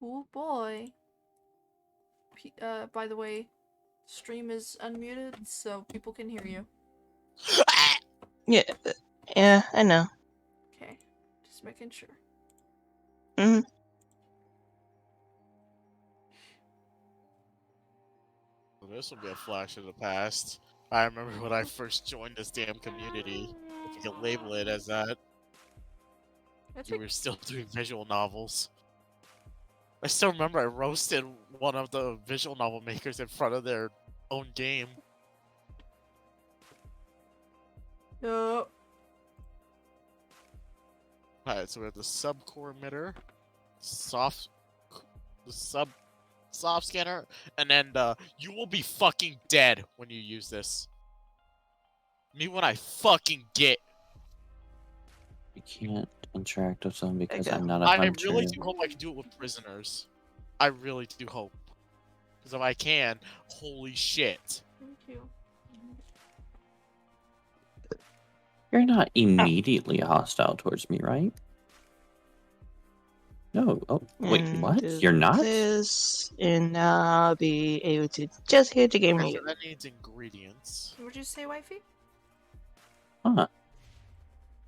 Oh boy. By the way, stream is unmuted, so people can hear you. Yeah, yeah, I know. Okay, just making sure. Mm-hmm. This will be a flash of the past. I remember when I first joined this damn community, if you can label it as that. That's You were still doing visual novels. I still remember I roasted one of the visual novel makers in front of their own game. Yup. Alright, so we have the subcore emitter, the soft scanner, and then the you will be fucking dead when you use this. Me when I fucking get. I can't interact with them because Okay. I'm not a I hunter. really do hope I can do it with prisoners. I really do hope. Because if I can, holy shit. Thank you. You're not immediately hostile towards me, right? No. Oh, wait, And what? do You're not? this, and I'll be able to just hear the game Okay, from so you. that needs ingredients. What'd you say, wifey? Huh.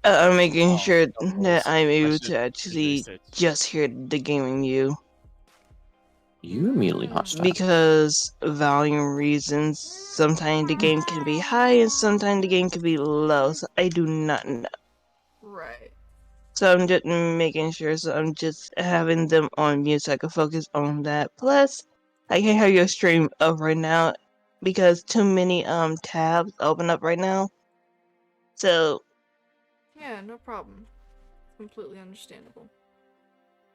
I'm making Oh, sure of that course. I'm I able should to actually research. just hear the game from you. You immediately hostile. Because volume reasons, sometimes the game can be high and sometimes the game can be low, so I do not know. Right. So I'm just making sure, so I'm just having them on mute so I can focus on that. Plus, I can't have your stream up right now because too many tabs open up right now. So, Yeah, no problem. Completely understandable.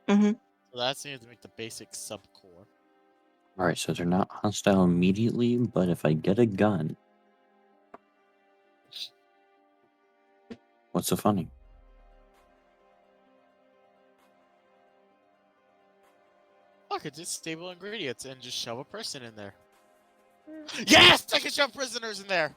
So that's needed to make the basic subcore. Alright, so they're not hostile immediately, but if I get a gun. What's so funny? Fuck, it's just stable ingredients and just shove a person in there. Yes! I can shove prisoners in there!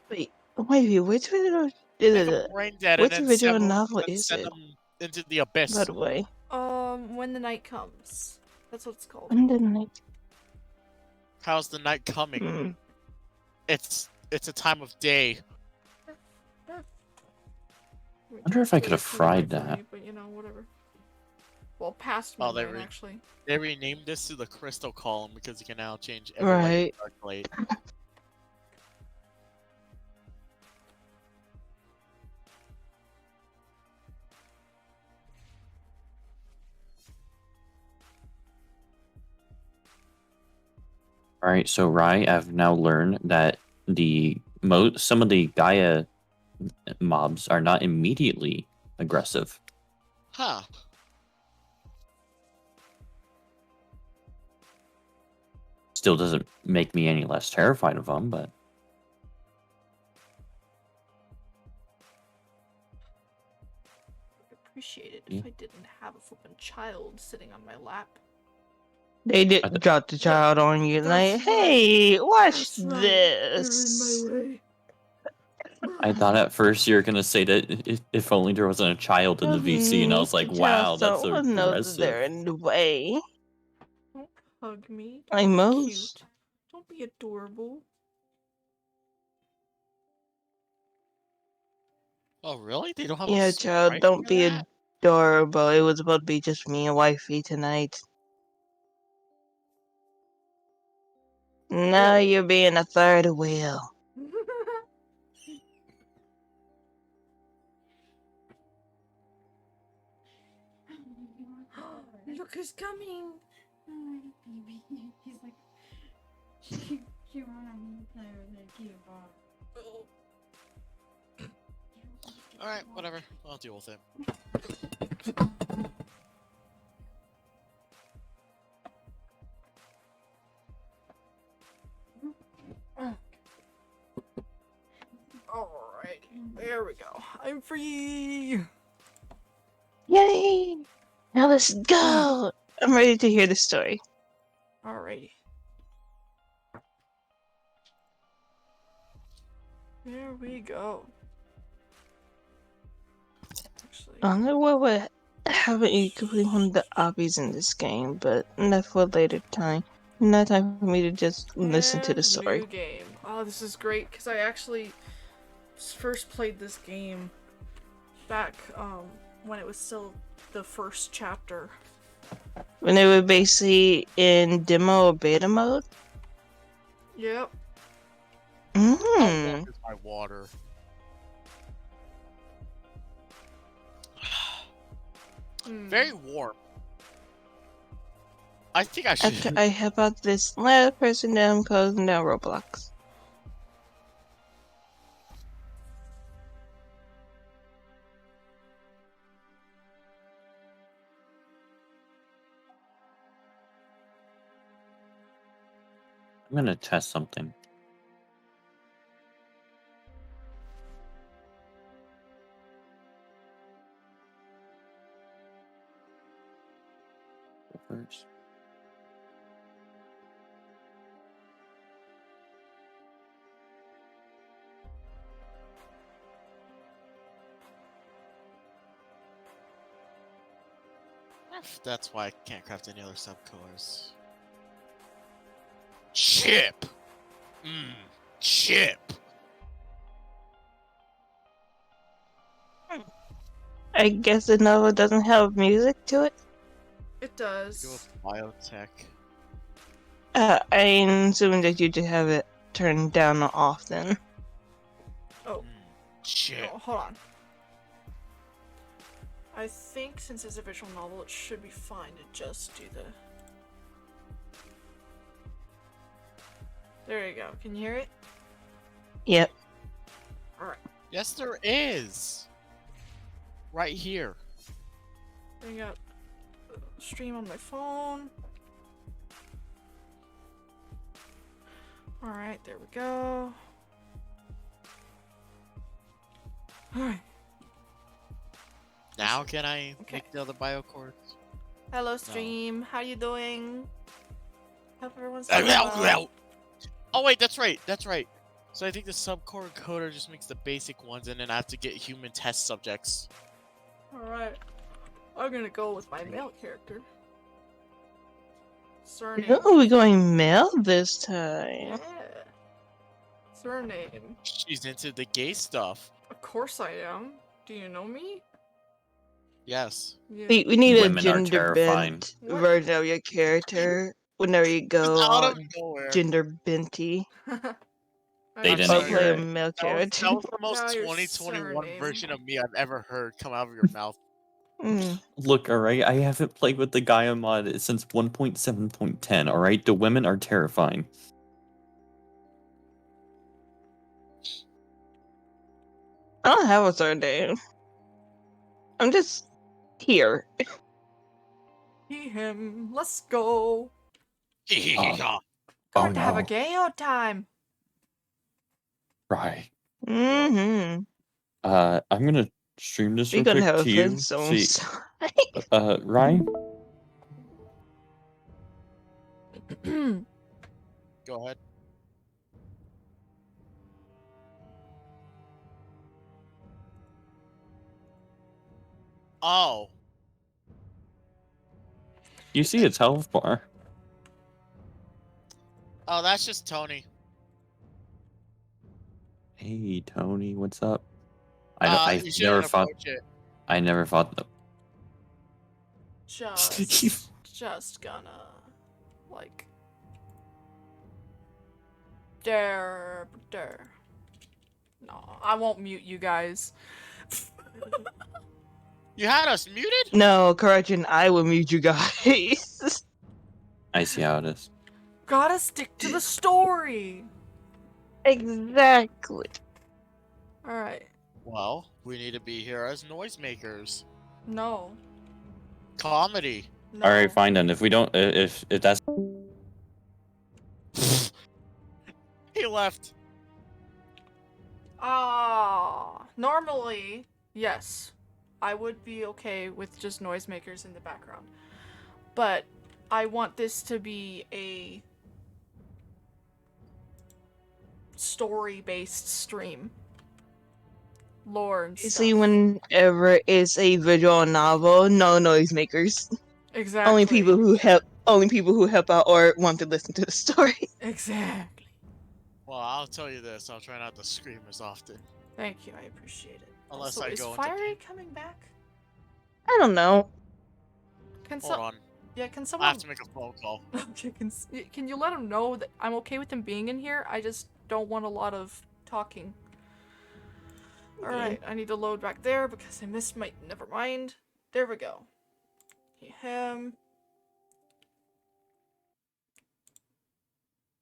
wait, which video? Make them brain dead and Which then visual send them, novel is send it? them into the By abyss. the way, When the night comes. That's what it's called. when the night. How's the night coming? It's a time of day. I wonder if I could have fried Technically that. midnight for me, but you know, whatever. Well, past Oh, midnight, actually. They renamed this to the crystal column because you can now change every light Right. to dark light. Alright, so Rai, I've now learned that some of the Gaia mobs are not immediately aggressive. Huh. Still doesn't make me any less terrified of them, but I'd appreciate it Yeah. if I didn't have a flippin' child sitting on my lap. They did I d- drop the child on you, like, That's right. hey, watch That's right. this. They're in my way. I thought at first you were gonna say that if only there wasn't a child in the VC, and I was like, wow, that's Someone knows that they're aggressive. in the way. Don't hug me. Like Don't be most. cute. Don't be adorable. Oh, really? They don't have Yeah, a child, sprite don't for be that? adorable. It was supposed to be just me and wifey tonight. Now you're being a third wheel. Look who's coming! Hi, baby. He's like, you want to play with a cute ball. Alright, whatever. I'll deal with it. Alright, there we go. I'm free! Yay! Now let's go! I'm ready to hear the story. Alrighty. There we go. Actually, I don't know what would haven't you completed one of the obbies in this game, but that's for a later time. Not time for me to just listen to the And story. new game. Oh, this is great because I actually first played this game back when it was still the first chapter. When they were basically in demo or beta mode. Yep. How Mm. warm is my water? Hmm. Very warm. I think I After should. I help out this last person, then I'm closing down Roblox. I'm gonna test something. First. That's why I can't craft any other subcolors. Chip! Chip! I guess the novel doesn't have music to it. It Go does. with biotech. I'm assuming that you just have it turned down or off then. Oh, Chip. oh, hold on. I think since it's a visual novel, it should be fine to just do the. There you go. Can you hear it? Yep. Alright. Yes, there is! Right here. Bring up stream on my phone. Alright, there we go. Alright. Now can I Okay. make the other biocords? Hello, stream. How you doing? Hope everyone's doing well. Oh wait, that's right, that's right. So I think the subcore encoder just makes the basic ones and then I have to get human test subjects. Alright. I'm gonna go with my male character. Surname. Oh, we're going male this time. Yeah. Surname. She's into the gay stuff. Of course I am. Do you know me? Yes. Yeah. We need a Women are gender terrifying. bent What? version of your character whenever you go Out of all nowhere. gender benty. They I'm didn't Or sorry. play a hear it. male That was, character. that was the most Now your 2021 surname. version of me I've ever heard come out of your mouth. Mm. Look, alright, I haven't played with the Gaia mod since 1.7.10, alright? The women are terrifying. I don't have a surname. I'm just here. He, him. Let's go. Yeah. Going Oh, to have a no. gay old time. Right. Mm-hmm. I'm gonna stream this We're real gonna quick have a to you. friend zone. See, Ryan? Go ahead. Oh. You see its health bar. Oh, that's just Tony. Hey, Tony, what's up? You I've shouldn't never fought. approach it. I never fought them. just gonna like dare. No, I won't mute you guys. You had us muted? No, correction, I will mute you guys. I see how it is. Gotta stick to the story. Exactly. Alright. Well, we need to be here as noisemakers. No. Comedy. No. All right, fine then. If we don't, if that's He left. Normally, yes. I would be okay with just noisemakers in the background. But I want this to be a story-based stream. lore and Basically, stuff. whenever it's a visual novel, no noisemakers. Exactly. Only people who help out or want to listen to the story. Exactly. Well, I'll tell you this. I'll try not to scream as often. Thank you, I appreciate it. Unless Also, I is go into Fiery pain. coming back? I don't know. Can Hold on. Yeah, can I someone have to make a phone call. Okay, can you let him know that I'm okay with him being in here? I just don't want a lot of talking. Alright, I need to load back there because I missed my... Never mind. There we go. Him.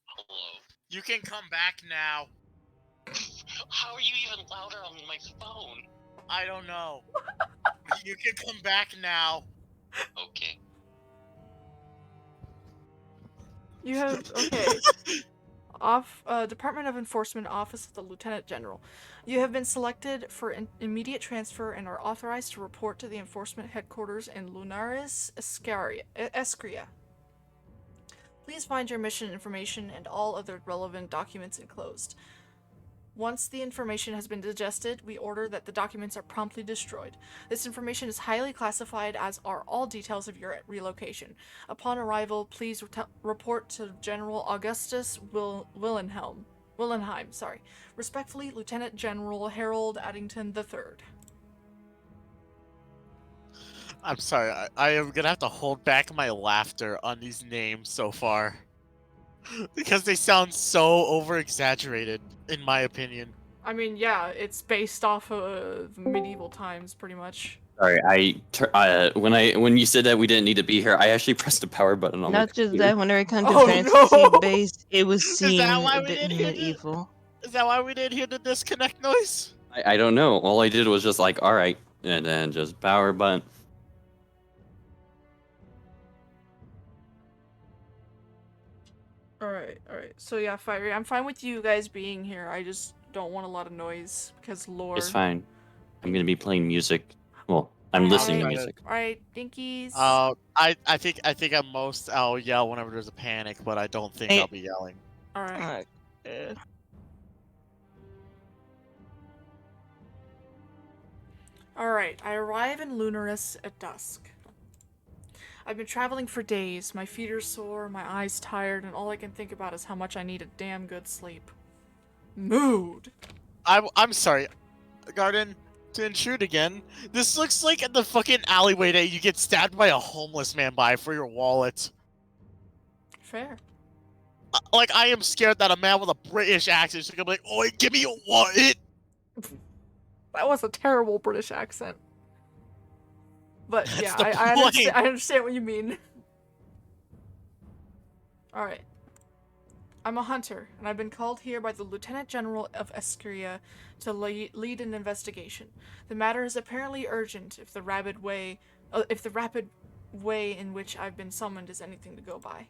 Hello. You can come back now. How are you even louder on my phone? I don't know. You can come back now. Okay. You have... Okay. Department of Enforcement, Office of the Lieutenant General. You have been selected for immediate transfer and are authorized to report to the enforcement headquarters in Lunaris Escria. Please find your mission information and all other relevant documents enclosed. Once the information has been digested, we order that the documents are promptly destroyed. This information is highly classified, as are all details of your relocation. Upon arrival, please report to General Augustus Willenheim. Respectfully, Lieutenant General Harold Addington III. I'm sorry. I am gonna have to hold back my laughter on these names so far. Because they sound so over-exaggerated, in my opinion. I mean, yeah, it's based off of medieval times, pretty much. Sorry, when you said that we didn't need to be here, I actually pressed the power button on my Not just computer. that, whenever it comes to Oh, fantasy no! based, it was seen that why a we bit didn't hear medieval. Is that why we didn't hear the disconnect noise? I don't know. All I did was just like, all right, and then just power button. Alright. So yeah, Fiery, I'm fine with you guys being here. I just don't want a lot of noise because lore. It's fine. I'm gonna be playing music. Well, I'm listening to Alright. music. Alright, dinkies. I think at most I'll yell whenever there's a panic, but I don't think Hey. I'll be yelling. Alright. Alright, I arrive in Lunaris at dusk. I've been traveling for days, my feet are sore, my eyes tired, and all I can think about is how much I need a damn good sleep. Mood! I'm sorry, Garden, to intrude again. This looks like the fucking alleyway that you get stabbed by a homeless man by for your wallet. Fair. Like, I am scared that a man with a British accent is gonna be like, "Oi, give me your wallet!" That was a terrible British accent. But That's yeah, the I point. understand what you mean. Alright. I'm a hunter, and I've been called here by the Lieutenant General of Escria to lead an investigation. The matter is apparently urgent if the rapid way in which I've been summoned is anything to go by.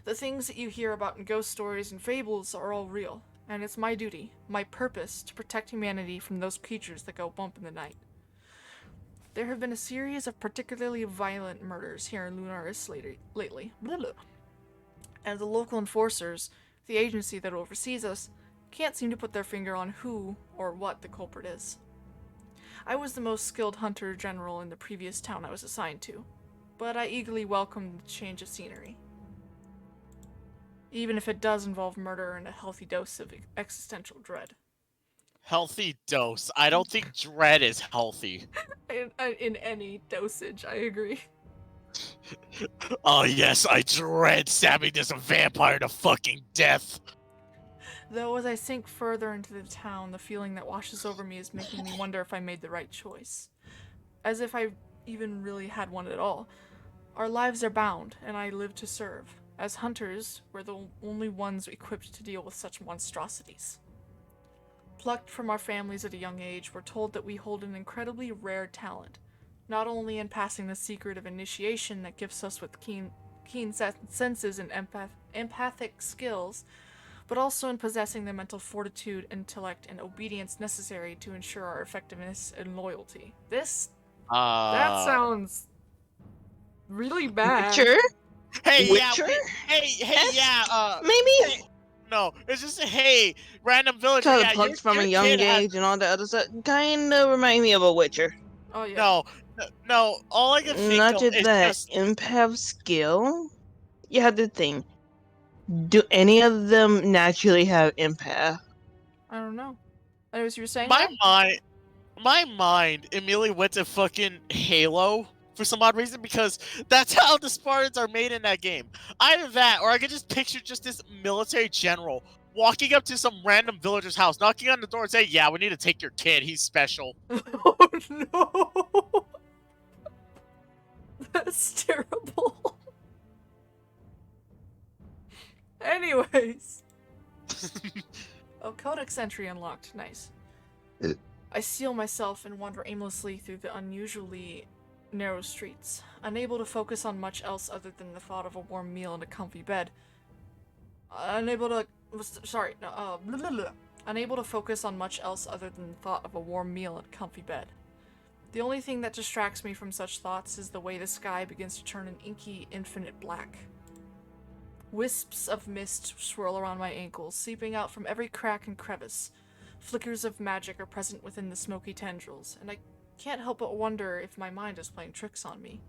The things that you hear about in ghost stories and fables are all real, and it's my duty, my purpose, to protect humanity from those creatures that go bump in the night. There have been a series of particularly violent murders here in Lunaris lately. And the local enforcers, the agency that oversees us, can't seem to put their finger on who or what the culprit is. I was the most skilled hunter general in the previous town I was assigned to, but I eagerly welcomed the change of scenery. Even if it does involve murder and a healthy dose of existential dread. Healthy dose. I don't think dread is healthy. In any dosage, I agree. Oh yes, I dread stabbing this vampire to fucking death. Though as I sink further into the town, the feeling that washes over me is making me wonder if I made the right choice. As if I even really had one at all. Our lives are bound, and I live to serve. As hunters, we're the only ones equipped to deal with such monstrosities. Plucked from our families at a young age, we're told that we hold an incredibly rare talent, not only in passing the secret of initiation that gifts us with keen senses and empathic skills, but also in possessing the mental fortitude, intellect, and obedience necessary to ensure our effectiveness and loyalty. That sounds really bad. Witcher? Hey, Witcher? yeah, hey, yeah, Maybe? No, it's just hey, random villager. Child Yeah, plucked from a your young kid has age and all that other stuff. Kinda remind me of a Witcher. Oh yeah. no, no. All I can think Not of just is that, just empath skill. You have to think. Do any of them naturally have empath? I don't know. Anyways, you were saying my that? mind. My mind immediately went to fucking Halo for some odd reason because that's how the Spartans are made in that game. Either that, or I could just picture just this military general walking up to some random villager's house, knocking on the door, and saying, "Yeah, we need to take your kid. He's special." Oh no! That's terrible. Anyways. Oh, Codex entry unlocked. Nice. I seal myself and wander aimlessly through the unusually narrow streets, unable to focus on much else other than the thought of a warm meal and a comfy bed. Unable to focus on much else other than the thought of a warm meal and a comfy bed. The only thing that distracts me from such thoughts is the way the sky begins to turn an inky, infinite black. Wisps of mist swirl around my ankles, seeping out from every crack and crevice. Flickers of magic are present within the smoky tendrils, and I can't help but wonder if my mind is playing tricks on me.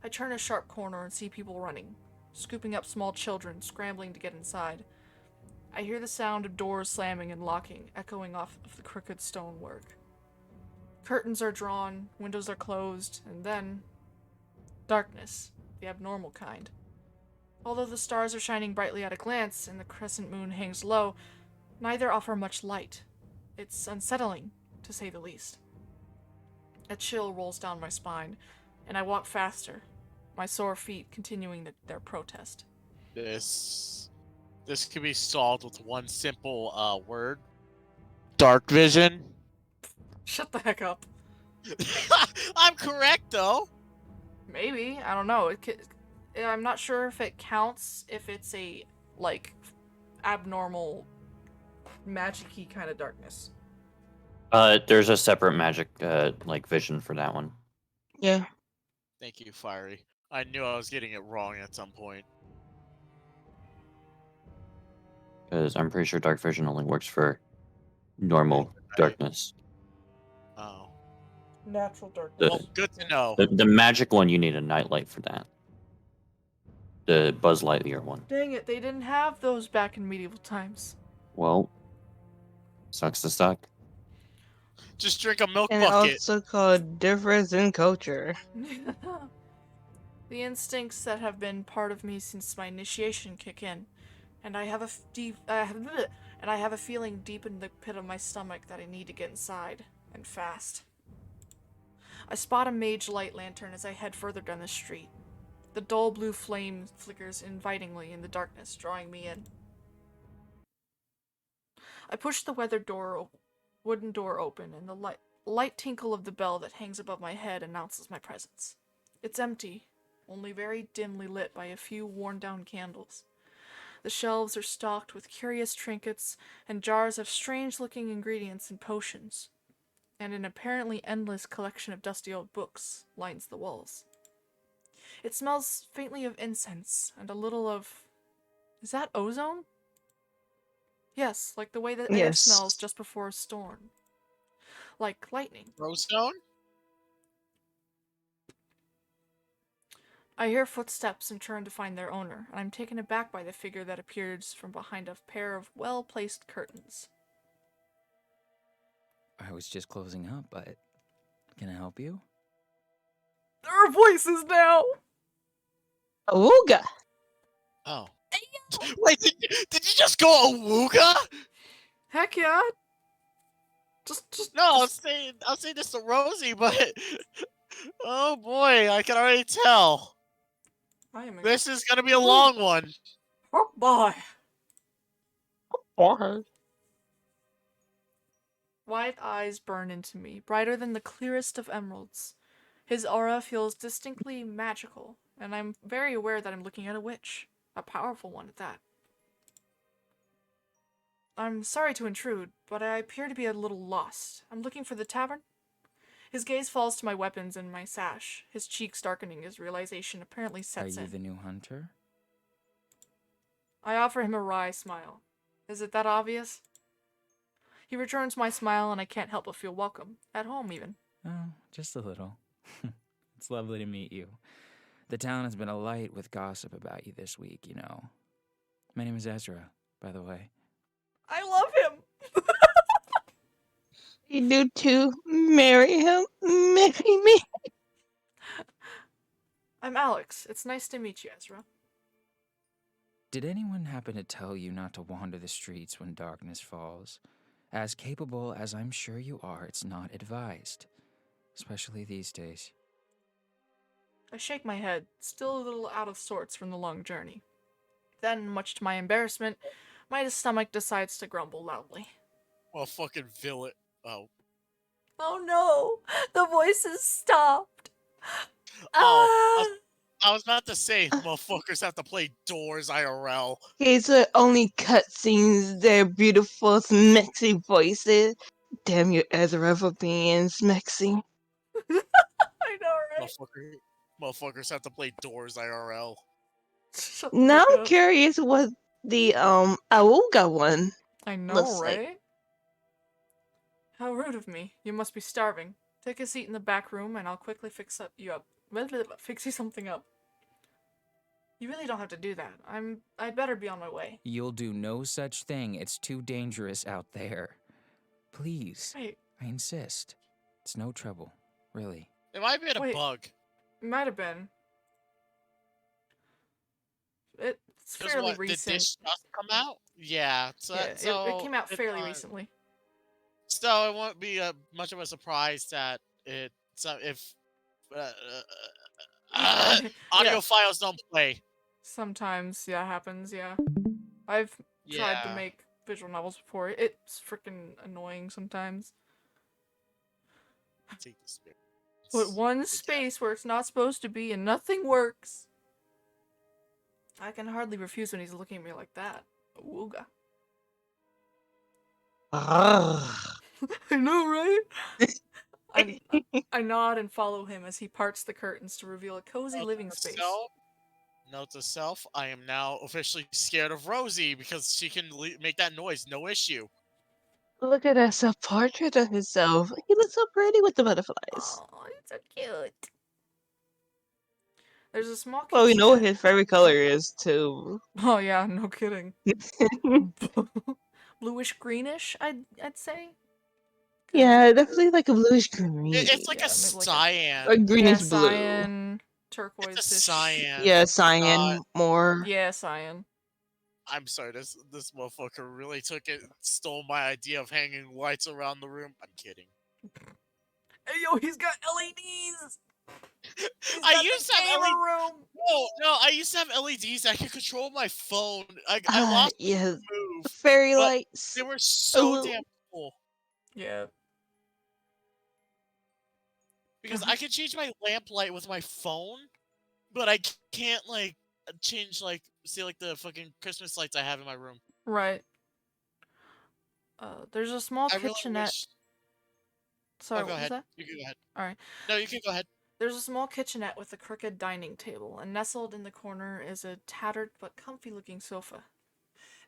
I turn a sharp corner and see people running, scooping up small children, scrambling to get inside. I hear the sound of doors slamming and locking, echoing off of the crooked stonework. Curtains are drawn, windows are closed, and then... darkness, the abnormal kind. Although the stars are shining brightly at a glance and the crescent moon hangs low, neither offer much light. It's unsettling, to say the least. A chill rolls down my spine, and I walk faster, my sore feet continuing their protest. This could be solved with one simple word: dark vision. Shut the heck up. I'm correct though. Maybe, I don't know. I'm not sure if it counts if it's a, like, abnormal, magic-y kind of darkness. There's a separate magic like vision for that one. Yeah. Thank you, Fiery. I knew I was getting it wrong at some point. Because I'm pretty sure dark vision only works for normal darkness. Oh. Natural darkness. The- Well, good to know. The magic one, you need a nightlight for that. The Buzz Lightyear one. Dang it, they didn't have those back in medieval times. Well, sucks to suck. Just drink a milk And bucket. also called difference in culture. The instincts that have been part of me since my initiation kick in, and I have a feeling deep in the pit of my stomach that I need to get inside, and fast. I spot a mage light lantern as I head further down the street. The dull blue flame flickers invitingly in the darkness, drawing me in. I push the wooden door open, and the light tinkle of the bell that hangs above my head announces my presence. It's empty, only very dimly lit by a few worn-down candles. The shelves are stocked with curious trinkets and jars of strange-looking ingredients and potions, and an apparently endless collection of dusty old books lines the walls. It smells faintly of incense and a little of... Is that ozone? Yes, like the way that air Yes. smells just before a storm. Like lightning. Rosestone? I hear footsteps and turn to find their owner, and I'm taken aback by the figure that appears from behind a pair of well-placed curtains. I was just closing up, but can I help you? There are voices now! Awooga! Oh. Wait, did you just go Awooga? Heck yeah! Just No, I'll say this to Rosie, but oh boy, I can already tell. I am This is gonna be a long one. Oh boy! White eyes burn into me, brighter than the clearest of emeralds. His aura feels distinctly magical, and I'm very aware that I'm looking at a witch. A powerful one at that. I'm sorry to intrude, but I appear to be a little lost. I'm looking for the tavern. His gaze falls to my weapons and my sash, his cheeks darkening as realization apparently Are sets you in. the new hunter? I offer him a wry smile. Is it that obvious? He returns my smile and I can't help but feel welcome. At home, even. Oh, just a little. It's lovely to meet you. The town has been alight with gossip about you this week, you know. My name is Ezra, by the way. I love him! You do too. Marry him. Marry me. I'm Alex. It's nice to meet you, Ezra. Did anyone happen to tell you not to wander the streets when darkness falls? As capable as I'm sure you are, it's not advised. Especially these days. I shake my head, still a little out of sorts from the long journey. Then, much to my embarrassment, my stomach decides to grumble loudly. Well, fucking villain. Oh. Oh no! The voices stopped! Oh, I was about to say, motherfuckers have to play Doors IRL. Okay, so only cutscenes, their beautiful, smexy voices. Damn you, Ezra, for being smexy. I know, right? Motherfuckers have to play Doors IRL. Shut the Now fuck I'm up. curious what the Auga one. I know, looks like. right? How rude of me. You must be starving. Take a seat in the back room and I'll quickly fix you something up. You really don't have to do that. I'd better be on my way. You'll do no such thing. It's too dangerous out there. Please, Wait, I insist. It's no trouble, really. It might be a Wait. bug. might have been. It's 'Cause fairly what, recent. Did this just come out? Yeah. So, Yeah, so it came out it's fairly not- recently. So it won't be much of a surprise that if audio Yeah. files don't play. Sometimes, yeah, happens, yeah. I've tried to Yeah. make visual novels before. It's freaking annoying sometimes. Take the spirit. Put one space where it's not supposed to be and nothing works. I can hardly refuse when he's looking at me like that. Ooga. Ugh. I know, right? I nod and follow him as he parts the curtains to reveal a cozy living space. Note to self: I am now officially scared of Rosie because she can make that noise, no issue. Look at that self-portrait of himself. He looks so pretty with the butterflies. Oh, it's so cute. There's a small Well, we know what kitchenette. his favorite color is, too. Oh yeah, no kidding. Bluish greenish, I'd say. Yeah, definitely like a bluish green. It's like Yeah, a maybe like a- cyan. Or greenish Yeah, blue. cyan, turquoise. It's a cyan. Yeah, cyan more. Yeah, cyan. I'm sorry, this motherfucker really stole my idea of hanging lights around the room. I'm kidding. Hey yo, he's got LEDs. I used to have LED. room. No, I used to have LEDs. I could control my phone. I lost Yeah, the move. fairy but lights. They were so Ooh. damn cool Yeah. because I could change my lamp light with my phone, but I can't change the fucking Christmas lights I have in my room. Right. There's a small I really kitchenette. wish. Sorry, Oh, go what was ahead. that? You can go ahead. Alright. No, you can go ahead. There's a small kitchenette with a crooked dining table, and nestled in the corner is a tattered but comfy-looking sofa.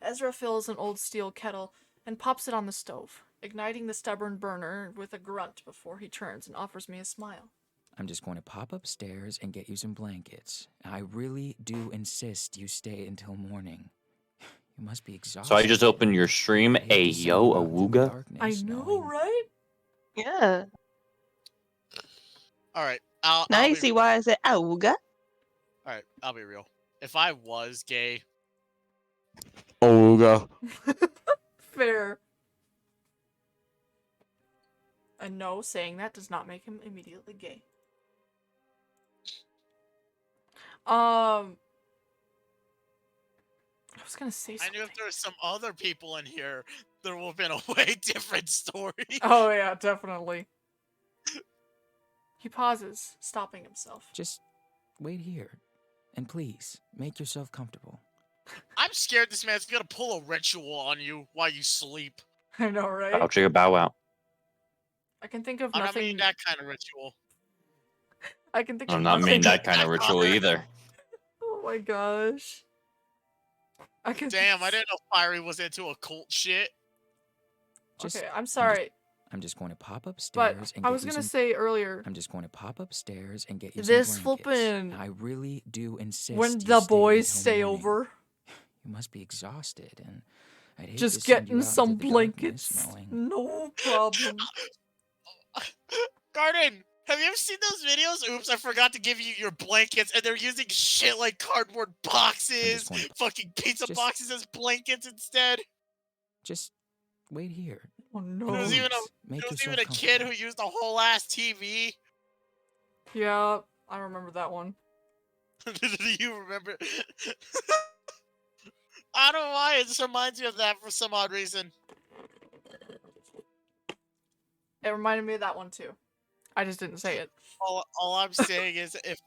Ezra fills an old steel kettle and pops it on the stove, igniting the stubborn burner with a grunt before he turns and offers me a smile. I'm just going to pop upstairs and get you some blankets. I really do insist you stay until morning. You must be exhausted. So I just opened your stream. I hate Hey, to send yo, you out into the Awooga. darkness I know, knowing- right? Yeah. All right. Now I'll you be see why I said Auga. All right, I'll be real. If I was gay, Awooga. Fair. And no, saying that does not make him immediately gay. I was gonna say I something. knew if there were some other people in here, there would have been a way different story. Oh yeah, definitely. He pauses, stopping himself. Just wait here. And please, make yourself comfortable. I'm scared this man's gonna pull a ritual on you while you sleep. I know, right? Bow chicka bow wow. I can think of I'm not nothing. meaning that kind of ritual. I can think of I'm not nothing. mean that kind of ritual either. Oh my gosh. I can. Damn, I didn't know Fiery was into occult shit. Just, Okay, I'm sorry, I'm just going to pop but upstairs and I get was you gonna some. say earlier I'm just going to pop upstairs and get you This some blankets. flippin'- I really do insist. when you the stay boys until stay morning. over, You must be exhausted, and I'd hate just to send you getting out some into the blankets. darkness knowing. No problem. Garden, have you ever seen those videos? Oops, I forgot to give you your blankets, and they're using shit like cardboard boxes, going to- fucking pizza just- boxes as blankets instead. Just wait here. Oh no. There was even Please, make There was yourself even a kid who comfortable. used a whole ass TV. Yeah, I remember that one. Do you remember? I don't know why, it just reminds me of that for some odd reason. It reminded me of that one too. I just didn't say it. All I'm saying is if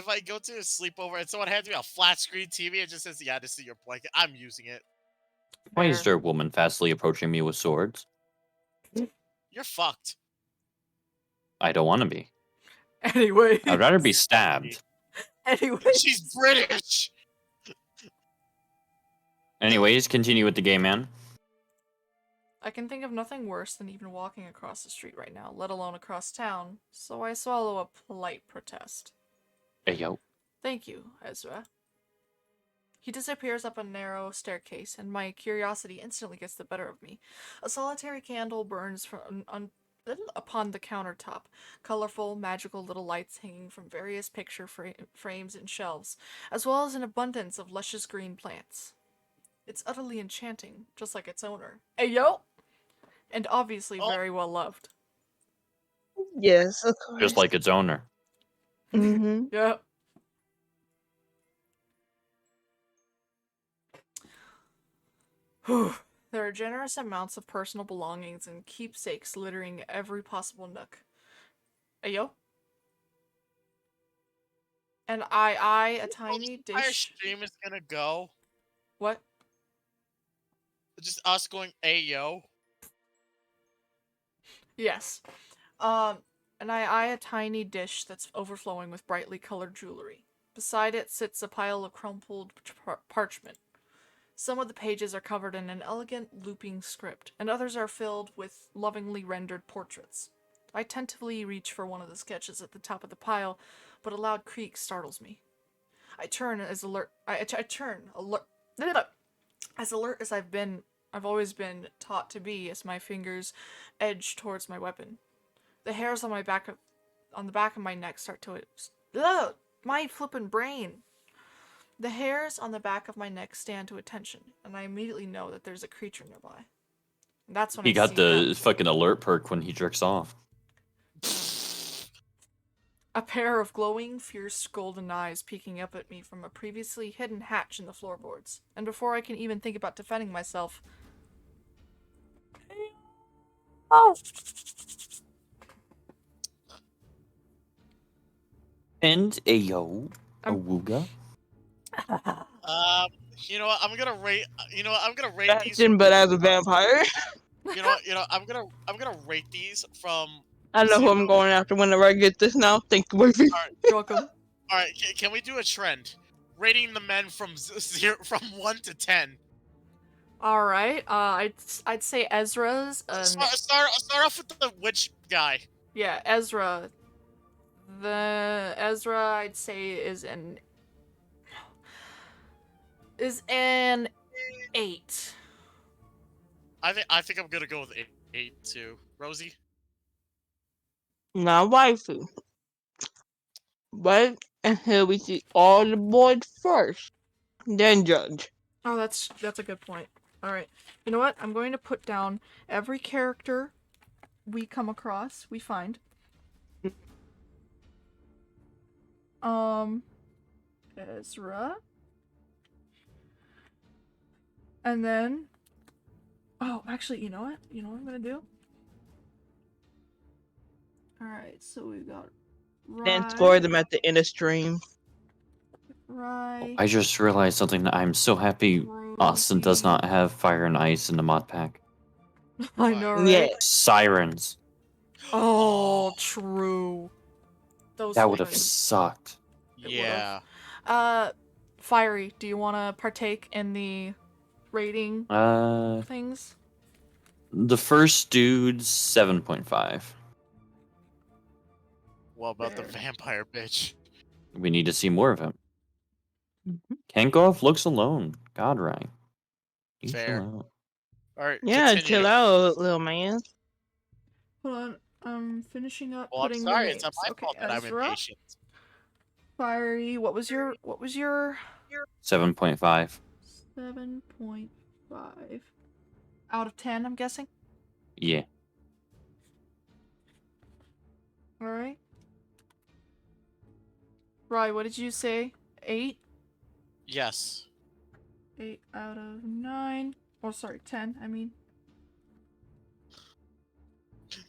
I go to a sleepover and someone hands me a flat screen TV and just says, yeah, this is your blanket, I'm using it. Why is Fair. there a woman fastly approaching me with swords? You're fucked. I don't want to be. Anyway. I'd rather be stabbed. Anyway. She's British! Anyways, continue with the game, man. I can think of nothing worse than even walking across the street right now, let alone across town, so I swallow a polite protest. Hey, yo. Thank you, Ezra. He disappears up a narrow staircase, and my curiosity instantly gets the better of me. A solitary candle burns upon the countertop, colorful, magical little lights hanging from various picture frames and shelves, as well as an abundance of luscious green plants. It's utterly enchanting, just like its owner. Ayo! And obviously Oh. very well loved. Yes, of course. Just like its owner. Mm-hmm. Yep. Whew. There are generous amounts of personal belongings and keepsakes littering every possible nook. Ayo? And I a tiny Our dish. stream is gonna go. What? Just us going, Ayo. Yes. And I a tiny dish that's overflowing with brightly colored jewelry. Beside it sits a pile of crumpled parchment. Some of the pages are covered in an elegant looping script, and others are filled with lovingly rendered portraits. I tentatively reach for one of the sketches at the top of the pile, but a loud creak startles me. I turn as alert. I turn alert. As alert as I've always been taught to be, as my fingers edge towards my weapon. The hairs on the back of my neck start to. Ugh, my flippin' brain. The hairs on the back of my neck stand to attention, and I immediately know that there's a creature nearby. And that's when He I got see the fucking alert perk when he jerks off. a pair of glowing, fierce golden eyes peeking up at me from a previously hidden hatch in the floorboards. And before I can even think about defending myself, oh! And Ayo. I'm- Awooga. You know what? I'm gonna rate. You know what? I'm gonna rate these. Imagine, but as a vampire. You know what? You know. I'm gonna rate these from. I know who I'm going after whenever I get this now. Thank you, Wavy. You're welcome. All right. Can we do a trend? Rating the men from 1 to 10. All right. I'd say Ezra's. Start off with the witch guy. Yeah, Ezra. The Ezra I'd say is an 8. I think I'm gonna go with 8 too. Rosie. Not waifu. Wait until we see all the boys first. Then judge. Oh, that's a good point. All right. You know what? I'm going to put down every character we come across, we find. Ezra. And then oh, actually, you know what? You know what I'm going to do? All right. So we've got Then score Rye, them at the end of stream. Rye, I just realized something. I'm so happy Austin does Rosie. not have fire and ice in the mod pack. I know, right? Yeah. Sirens. Oh, true. Those That would have things. sucked. would've. Yeah. Fiery, do you want to partake in the rating things? The first dude's 7.5. What about the Fair. vampire bitch? We need to see more of him. Can't go off looks alone. God, right. You chill Fair. out. All right, Yeah, continue. chill out, little man. Hold on, I'm finishing up Well, I'm putting sorry. the It's names. not my Okay, fault that I'm Ezra, impatient. Fiery. What was your 7.5. 7.5 out of 10? I'm guessing. Yeah. All right. Rye, what did you say? 8? Yes. 8 out of 9. Or sorry, 10. I mean.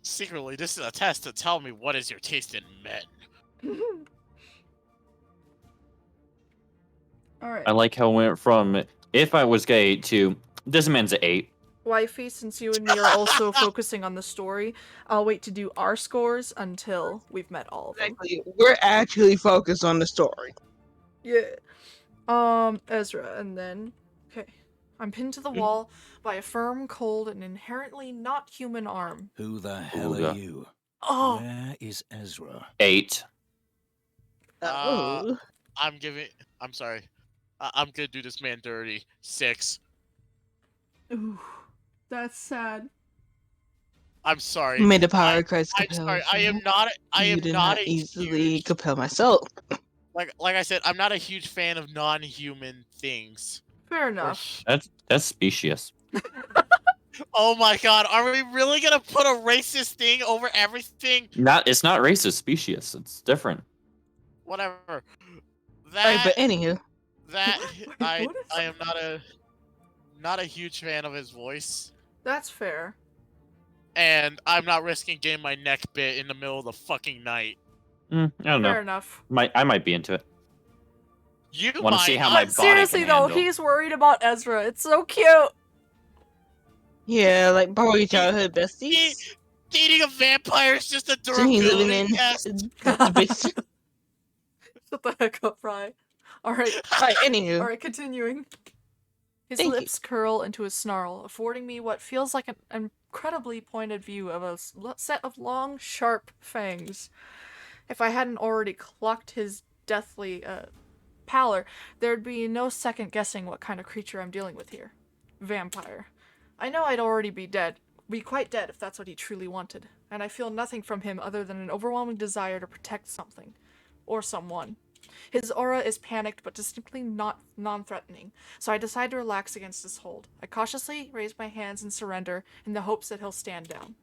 Secretly, this is a test to tell me what is your taste in men. All right. I like how it went from if I was gay to this man's an 8. Wifey, since you and me are also focusing on the story, I'll wait to do our scores until we've met all of them. Exactly. We're actually focused on the story. Yeah. Ezra, and then okay. I'm pinned to the Mm. wall by a firm, cold, and inherently not human arm. Who the hell Ooga. are you? Oh, Where is Ezra? 8. Oh. I'm sorry. I'm gonna do this man dirty. 6. ooh, that's sad. I'm sorry. May the power of Christ I'm compel sorry. I am you. not. I You am did not not a easily huge, compel myself. like I said. I'm not a huge fan of non-human things. Fair Or enough. That's specious. Oh my god, are we really gonna put a racist thing over everything? It's not racist, specious. It's different. Whatever. Alright, but That anywho. Wait, I what is I am not a huge fan of his voice, That's fair. and I'm not risking getting my neck bit in the middle of the fucking night. I don't Fair know. enough. I might be into it. You Wanna see how my body Seriously can though, handle. he's worried about Ezra. It's so cute. Yeah, like probably childhood besties. dating a vampire is just a So he's living durability in test. the basement. Shut the heck up, Rye. Alright. Alright, anywho. Alright, continuing. His Thank you. lips curl into a snarl, affording me what feels like an incredibly pointed view of a set of long, sharp fangs. If I hadn't already clocked his deathly pallor, there'd be no second guessing what kind of creature I'm dealing with here. Vampire. I know I'd already be quite dead if that's what he truly wanted, and I feel nothing from him other than an overwhelming desire to protect something. Or someone. His aura is panicked but distinctly not non-threatening, so I decide to relax against his hold. I cautiously raise my hands and surrender in the hopes that he'll stand down.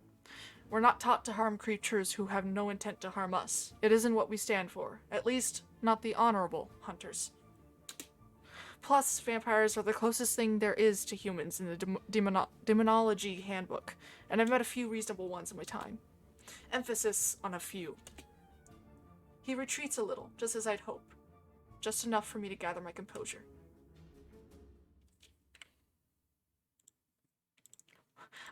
We're not taught to harm creatures who have no intent to harm us. It isn't what we stand for. At least, not the honorable hunters. Plus, vampires are the closest thing there is to humans in the demonology handbook, and I've met a few reasonable ones in my time. Emphasis on a few. He retreats a little, just as I'd hope. Just enough for me to gather my composure.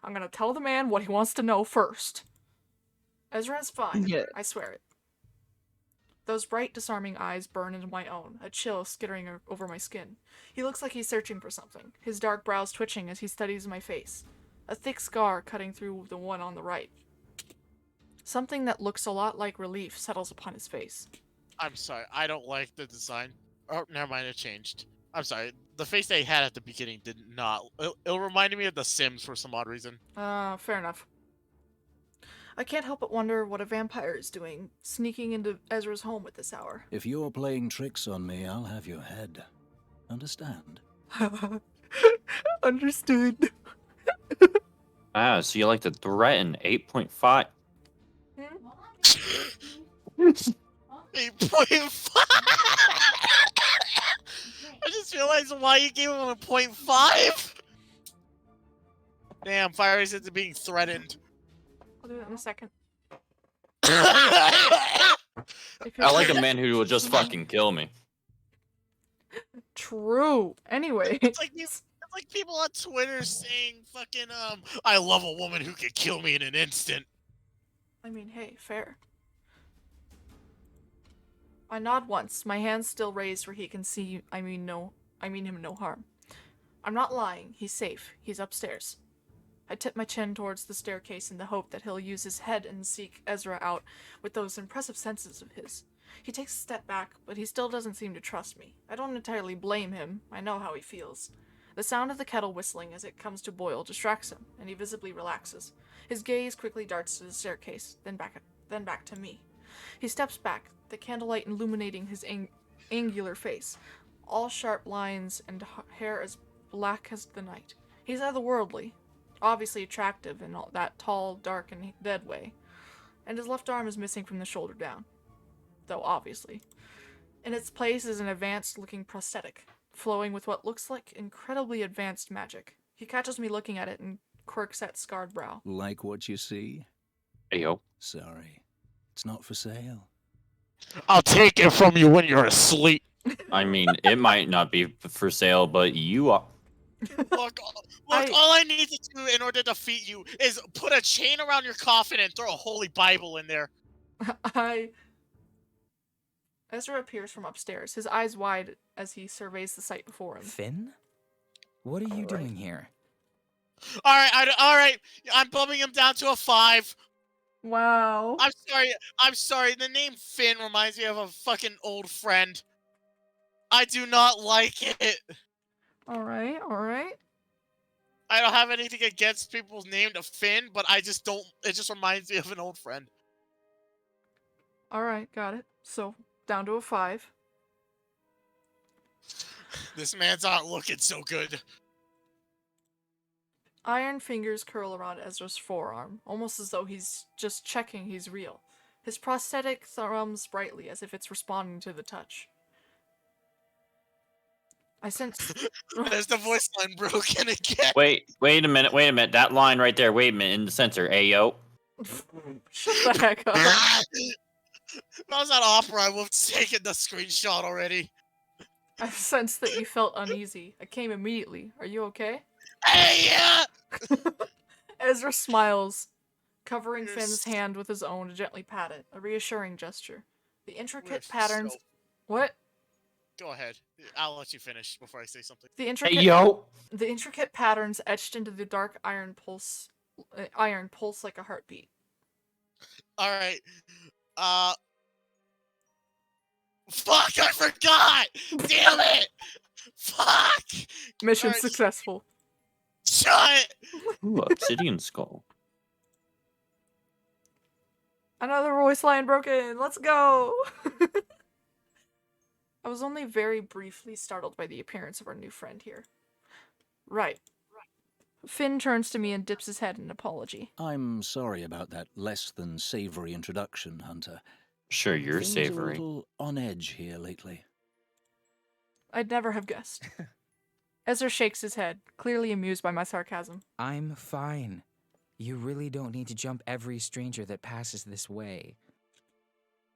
I'm gonna tell the man what he wants to know first. Ezra's fine. Yeah. I swear it. Those bright, disarming eyes burn into my own, a chill skittering over my skin. He looks like he's searching for something, his dark brows twitching as he studies my face. A thick scar cutting through the one on the right. Something that looks a lot like relief settles upon his face. I'm sorry, I don't like the design. Oh, never mind, it changed. I'm sorry, the face they had at the beginning did not. It reminded me of The Sims for some odd reason. Fair enough. I can't help but wonder what a vampire is doing, sneaking into Ezra's home at this hour. If you're playing tricks on me, I'll have your head. Understand? Understood. Ah, so you like to threaten 8.5. 8.5. I just realized why you gave him a 0.5. Damn, Fire is into being threatened. I'll do that in a second. I like a man who will just fucking kill me. True. Anyway. It's like people on Twitter saying fucking I love a woman who can kill me in an instant. I mean, hey, fair. I nod once, my hands still raised where he can see I mean him no harm. I'm not lying. He's safe. He's upstairs. I tip my chin towards the staircase in the hope that he'll use his head and seek Ezra out with those impressive senses of his. He takes a step back, but he still doesn't seem to trust me. I don't entirely blame him. I know how he feels. The sound of the kettle whistling as it comes to boil distracts him, and he visibly relaxes. His gaze quickly darts to the staircase, then back to me. He steps back, the candlelight illuminating his angular face, all sharp lines and hair as black as the night. He's otherworldly, obviously attractive in all that tall, dark, and dead way, and his left arm is missing from the shoulder down, though obviously. In its place is an advanced-looking prosthetic, flowing with what looks like incredibly advanced magic. He catches me looking at it and quirks that scarred brow. Like what you see? Ayo. Sorry. It's not for sale. I'll take it from you when you're asleep. I mean, it might not be for sale, but you are. Look, all I need to do in order to defeat you is put a chain around your coffin and throw a holy Bible in there. Ezra appears from upstairs, his eyes wide as he surveys the sight before him. Finn? What are you doing here? All right. I'm bumping him down to a 5. Wow. I'm sorry. The name Finn reminds me of a fucking old friend. I do not like it. Alright. I don't have anything against people named Finn, but I just don't. It just reminds me of an old friend. Alright, got it. So, down to a 5. This man's not looking so good. Iron fingers curl around Ezra's forearm, almost as though he's just checking he's real. His prosthetic thrums brightly as if it's responding to the touch. I sense... There's the voice line broken again. Wait a minute. That line right there, wait a minute, in the center. Ayo. Shut the heck up. If I was at opera, I would have taken the screenshot already. I sensed that you felt uneasy. I came immediately. Are you okay? Hey, yeah! Ezra smiles, covering You're Finn's so- hand with his own to gently pat it, a reassuring gesture. The intricate We're patterns... so- What? Go ahead. I'll let you finish before I say something. The intricate... Ayo. The intricate patterns etched into the dark iron pulse like a heartbeat. Alright. Fuck, I forgot! Damn it! Fuck! Mission Alright. successful. Shut! Ooh, obsidian skull. Another voice line broken. Let's go. I was only very briefly startled by the appearance of our new friend here. Right. Finn turns to me and dips his head in apology. I'm sorry about that less than savory introduction, Hunter. Sure, you're Things savory. a little on edge here lately. I'd never have guessed. Ezra shakes his head, clearly amused by my sarcasm. I'm fine. You really don't need to jump every stranger that passes this way.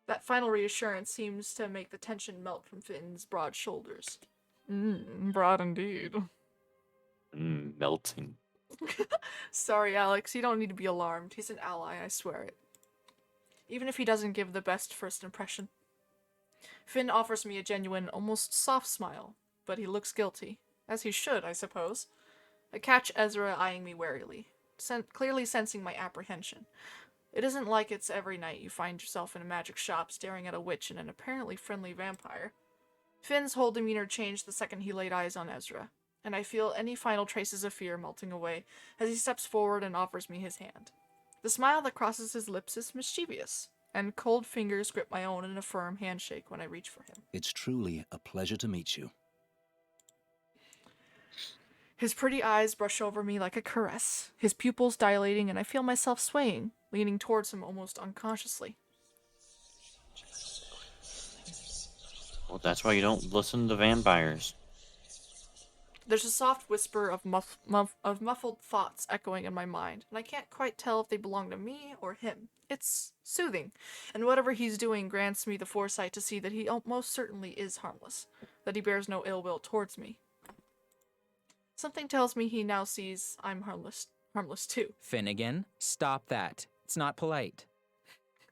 That final reassurance seems to make the tension melt from Finn's broad shoulders. Broad indeed. Melting. Sorry, Alex, you don't need to be alarmed. He's an ally, I swear it. Even if he doesn't give the best first impression. Finn offers me a genuine, almost soft smile, but he looks guilty. As he should, I suppose. I catch Ezra eyeing me warily, clearly sensing my apprehension. It isn't like it's every night you find yourself in a magic shop staring at a witch and an apparently friendly vampire. Finn's whole demeanor changed the second he laid eyes on Ezra, and I feel any final traces of fear melting away as he steps forward and offers me his hand. The smile that crosses his lips is mischievous, and cold fingers grip my own in a firm handshake when I reach for him. It's truly a pleasure to meet you. His pretty eyes brush over me like a caress, his pupils dilating, and I feel myself swaying, leaning towards him almost unconsciously. Well, that's why you don't listen to vampires. There's a soft whisper of muffled thoughts echoing in my mind, and I can't quite tell if they belong to me or him. It's soothing, and whatever he's doing grants me the foresight to see that he most certainly is harmless, that he bears no ill will towards me. Something tells me he now sees I'm harmless too. Finnegan, stop that. It's not polite.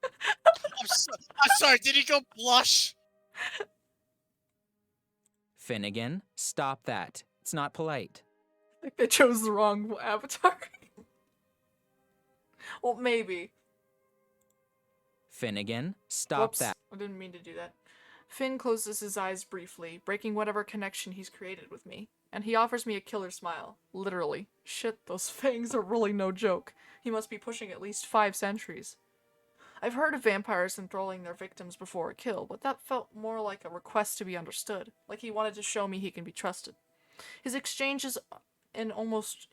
I'm sorry, did he go blush? Finnegan, stop that. It's not polite. I think they chose the wrong avatar. Well, maybe. Finnegan, stop Whoops. that. I didn't mean to do that. Finn closes his eyes briefly, breaking whatever connection he's created with me, and he offers me a killer smile. Literally. Shit, those fangs are really no joke. He must be pushing at least 5 centuries. I've heard of vampires enthralling their victims before a kill, but that felt more like a request to be understood, like he wanted to show me he can be trusted. He exchanges an almost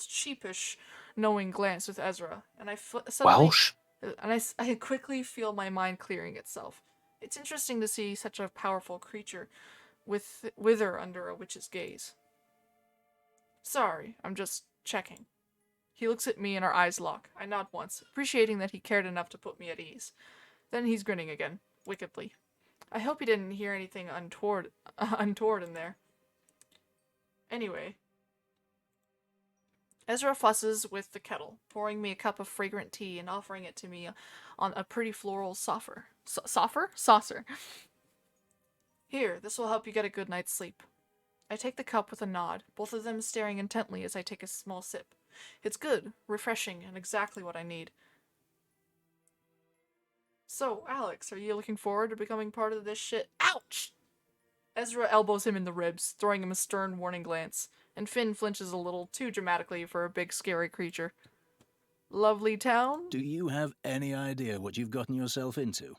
sheepish, knowing glance with Ezra, and suddenly... Welsh? And I quickly feel my mind clearing itself. It's interesting to see such a powerful creature wither under a witch's gaze. Sorry, I'm just checking. He looks at me and our eyes lock. I nod once, appreciating that he cared enough to put me at ease. Then he's grinning again, wickedly. I hope he didn't hear anything untoward in there. Anyway. Ezra fusses with the kettle, pouring me a cup of fragrant tea and offering it to me on a pretty floral saucer. Saucer. Here, this will help you get a good night's sleep. I take the cup with a nod, both of them staring intently as I take a small sip. It's good, refreshing, and exactly what I need. So, Alex, are you looking forward to becoming part of this shit? Ouch! Ezra elbows him in the ribs, throwing him a stern warning glance, and Finn flinches a little too dramatically for a big scary creature. Lovely town? Do you have any idea what you've gotten yourself into?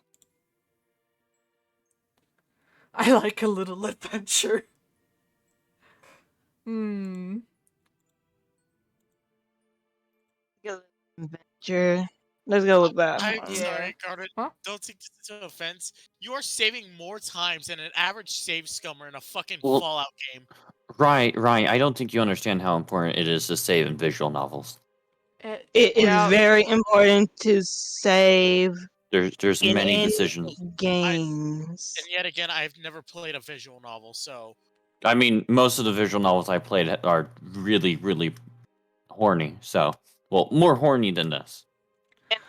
I like a little adventure. Adventure. Let's go with that. I'm Yeah. sorry, Carter. Huh? Don't take this into offense. You are saving more times than an average save scummer in a fucking Well- Fallout game. Right. I don't think you understand how important it is to save in visual novels. It is very important to save There's in many any decisions. games. And yet again, I've never played a visual novel, so I mean, most of the visual novels I played are really, really horny. So, well, more horny than this.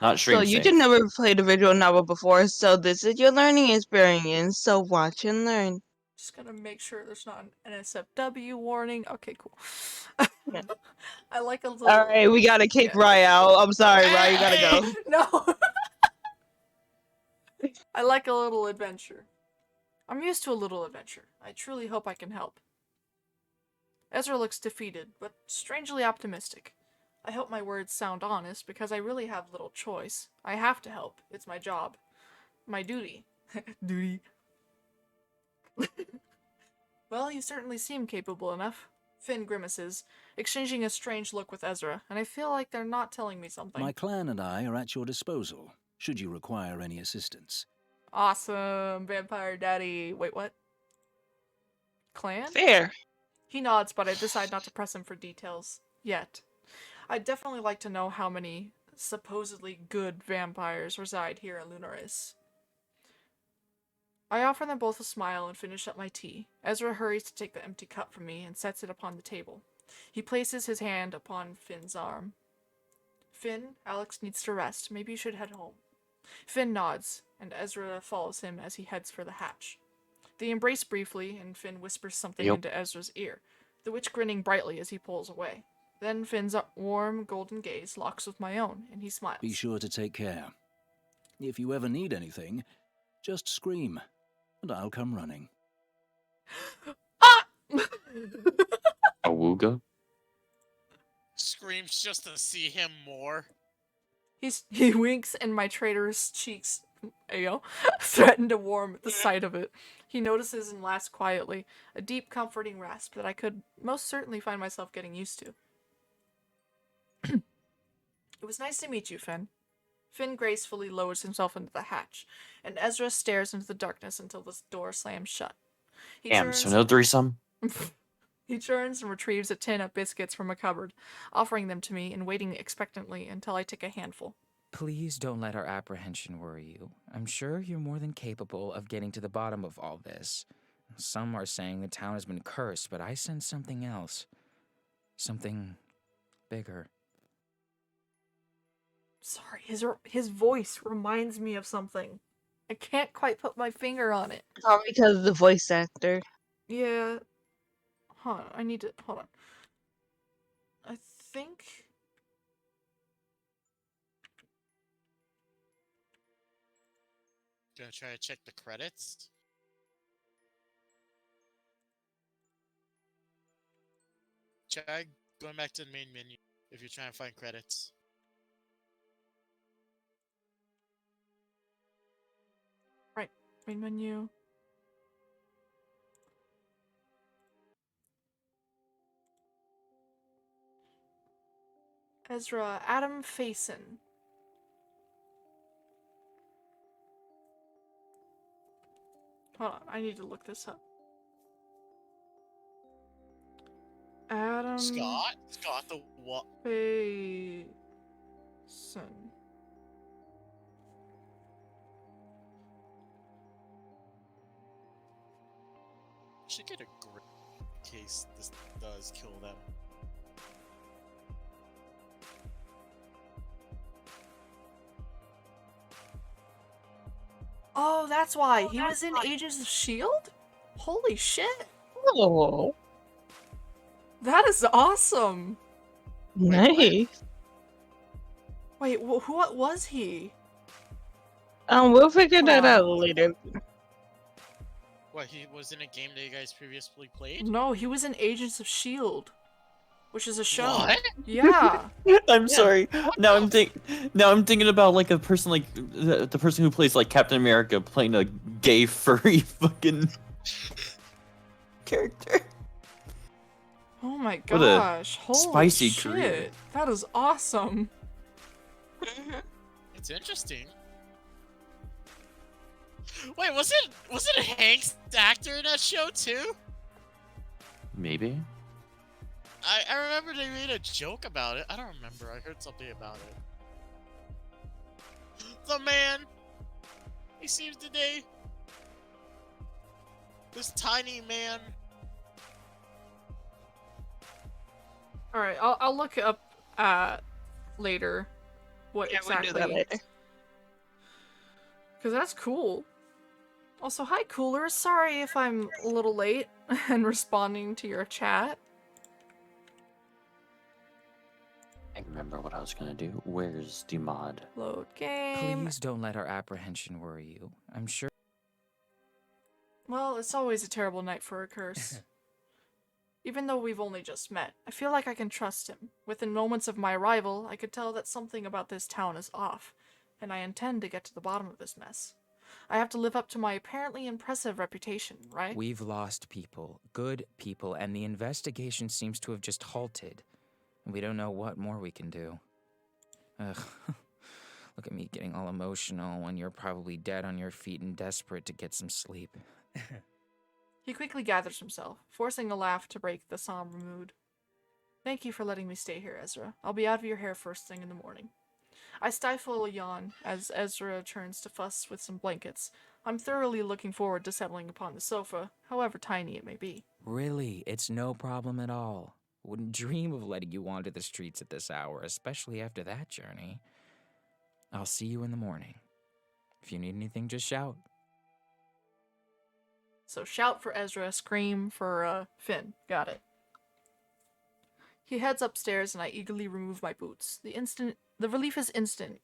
Not So stream you safe. did never played a visual novel before, so this is your learning experience. So watch and learn. Just gonna make sure there's not an NSFW warning. Okay, cool. Yeah. I like a little... All right, we gotta kick Yeah. Rye out. I'm sorry, Rye, you gotta go. No! I like a little adventure. I'm used to a little adventure. I truly hope I can help. Ezra looks defeated, but strangely optimistic. I hope my words sound honest, because I really have little choice. I have to help. It's my job. My duty. Duty. Well, you certainly seem capable enough. Finn grimaces, exchanging a strange look with Ezra, and I feel like they're not telling me something. My clan and I are at your disposal, should you require any assistance. Awesome, Vampire Daddy. Wait, what? Clan? Fair. He nods, but I decide not to press him for details. Yet. I'd definitely like to know how many supposedly good vampires reside here in Lunaris. I offer them both a smile and finish up my tea. Ezra hurries to take the empty cup from me and sets it upon the table. He places his hand upon Finn's arm. Finn, Alex needs to rest. Maybe you should head home. Finn nods, and Ezra follows him as he heads for the hatch. They embrace briefly, and Finn whispers something Yep. into Ezra's ear, the witch grinning brightly as he pulls away. Then Finn's warm, golden gaze locks with my own, and he smiles. Be sure to take care. If you ever need anything, just scream, and I'll come running. Ah! Awooga? screams just to see him more. He winks, and my traitorous cheeks, threaten to warm at the sight of it. He notices and laughs quietly, a deep, comforting rasp that I could most certainly find myself getting used to. It was nice to meet you, Finn. Finn gracefully lowers himself into the hatch, and Ezra stares into the darkness until the door slams shut. He Damn, so no threesome? He turns and retrieves a tin of biscuits from a cupboard, offering them to me and waiting expectantly until I take a handful. Please don't let our apprehension worry you. I'm sure you're more than capable of getting to the bottom of all this. Some are saying the town has been cursed, but I sense something else. Something bigger. Sorry, his voice reminds me of something. I can't quite put my finger on it. Probably because of the voice actor. Yeah. Hold on. I need to. Hold on. I think. Gonna try to check the credits. Try going back to the main menu if you're trying to find credits. Right. Main menu. Ezra, Adam Faison. Hold on, I need to look this up. Adam Scott the what? Faison. Should get a grip in case this does kill them. Oh, that's why. He was in Agents of S.H.I.E.L.D.? Holy shit. Oh, That is awesome. nice. Wait, who what was he? We'll figure that Wow. out later. What, he was in a game that you guys previously played? No, he was in Agents of S.H.I.E.L.D., which is a show. What? Yeah. I'm sorry. Now I'm thinking about like a person like the person who plays like Captain America playing a gay furry fucking character. Oh my What a gosh. Holy spicy shit. career. That is awesome. It's interesting. Wait, was it Hank's actor in that show too? Maybe. I remember they made a joke about it. I don't remember. I heard something about it. The man, he seems today. This tiny man. All right, I'll look up later what Yeah, exactly. we'll do that later. Cause that's cool. Also, hi Cooler. Sorry if I'm a little late and responding to your chat. I remember what I was gonna do. Where's the mod? Load game. Please don't let our apprehension worry you. I'm sure. Well, it's always a terrible night for a curse. Even though we've only just met, I feel like I can trust him. Within moments of my arrival, I could tell that something about this town is off, and I intend to get to the bottom of this mess. I have to live up to my apparently impressive reputation, right? We've lost people, good people, and the investigation seems to have just halted. We don't know what more we can do. Ugh. Look at me getting all emotional when you're probably dead on your feet and desperate to get some sleep. He quickly gathers himself, forcing a laugh to break the somber mood. Thank you for letting me stay here, Ezra. I'll be out of your hair first thing in the morning. I stifle a yawn as Ezra turns to fuss with some blankets. I'm thoroughly looking forward to settling upon the sofa, however tiny it may be. Really, it's no problem at all. Wouldn't dream of letting you wander the streets at this hour, especially after that journey. I'll see you in the morning. If you need anything, just shout. So shout for Ezra, scream for Finn. Got it. He heads upstairs and I eagerly remove my boots. The relief is instant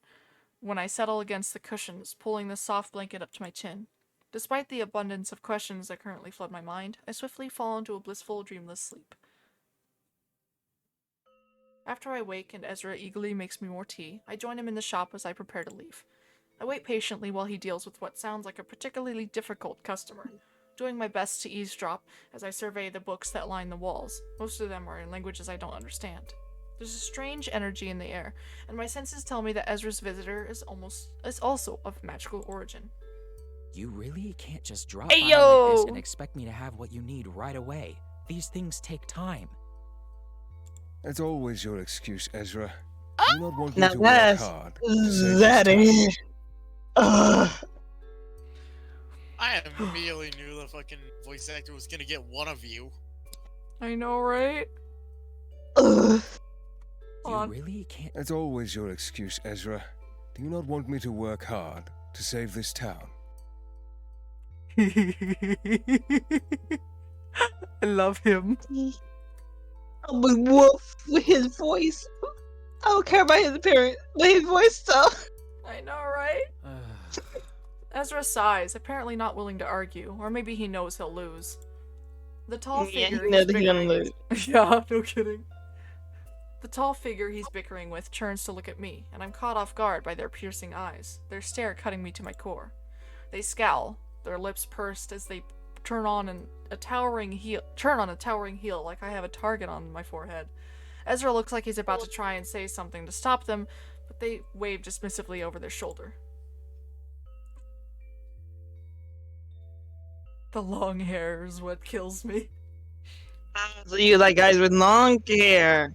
when I settle against the cushions, pulling the soft blanket up to my chin. Despite the abundance of questions that currently flood my mind, I swiftly fall into a blissful, dreamless sleep. After I wake and Ezra eagerly makes me more tea, I join him in the shop as I prepare to leave. I wait patiently while he deals with what sounds like a particularly difficult customer, doing my best to eavesdrop as I survey the books that line the walls. Most of them are in languages I don't understand. There's a strange energy in the air, and my senses tell me that Ezra's visitor is also of magical origin. You really can't just drop Hey, by like this yo! and expect me to have what you need right away. These things take time. That's always your excuse, Ezra. Ah! Do not want me Now to work that's hard. to save that this is. Ugh. I immediately knew the fucking voice actor was gonna get one of you. I know, right? Ugh. Hold You on. really can't. That's always your excuse, Ezra. Do you not want me to work hard to save this town? I love him. I'm a wolf with his voice. I don't care about his appearance, but his voice though. I know, right? Ezra sighs, apparently not willing to argue, or maybe he knows he'll lose. The tall Yeah, figure he knows he's he gonna bickering lose. Yeah, no kidding. The tall figure he's bickering with turns to look at me, and I'm caught off guard by their piercing eyes, their stare cutting me to my core. They scowl, their lips pursed as they turn on a towering heel like I have a target on my forehead. Ezra looks like he's about to try and say something to stop them, but they wave dismissively over their shoulder. The long hair is what kills me. So you like guys with long hair.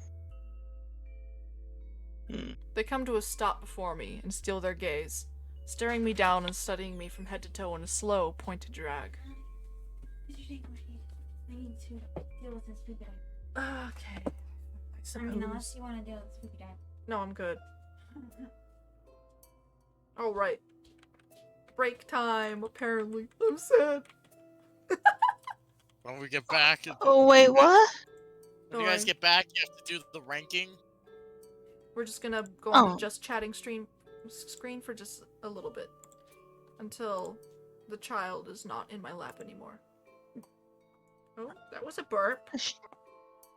They come to a stop before me and steal their gaze, staring me down and studying me from head to toe in a slow, pointed drag. I need to deal with this spooky dive. Okay. I mean, unless you want to deal with the spooky dive. No, I'm good. Alright. Break time, apparently. I'm sad. When we get back, Oh wait, what? when you guys get back, you have to do the ranking. We're just gonna go on Oh. the just chatting screen for just a little bit. Until the child is not in my lap anymore. Oh, that was a burp.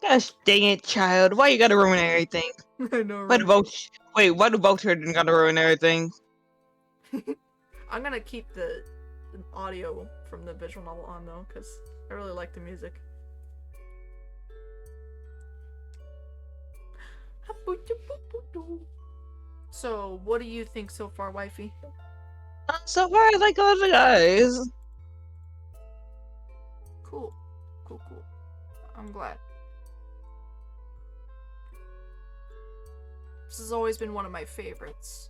Gosh dang it, child. Why you gotta ruin everything? I know, Why the Vulture didn't gotta ruin everything? I'm gonna keep the audio from the visual novel on though, because I really like the music. So, what do you think so far, wifey? So far, I like all the guys. Cool. Cool. I'm glad. This has always been one of my favorites.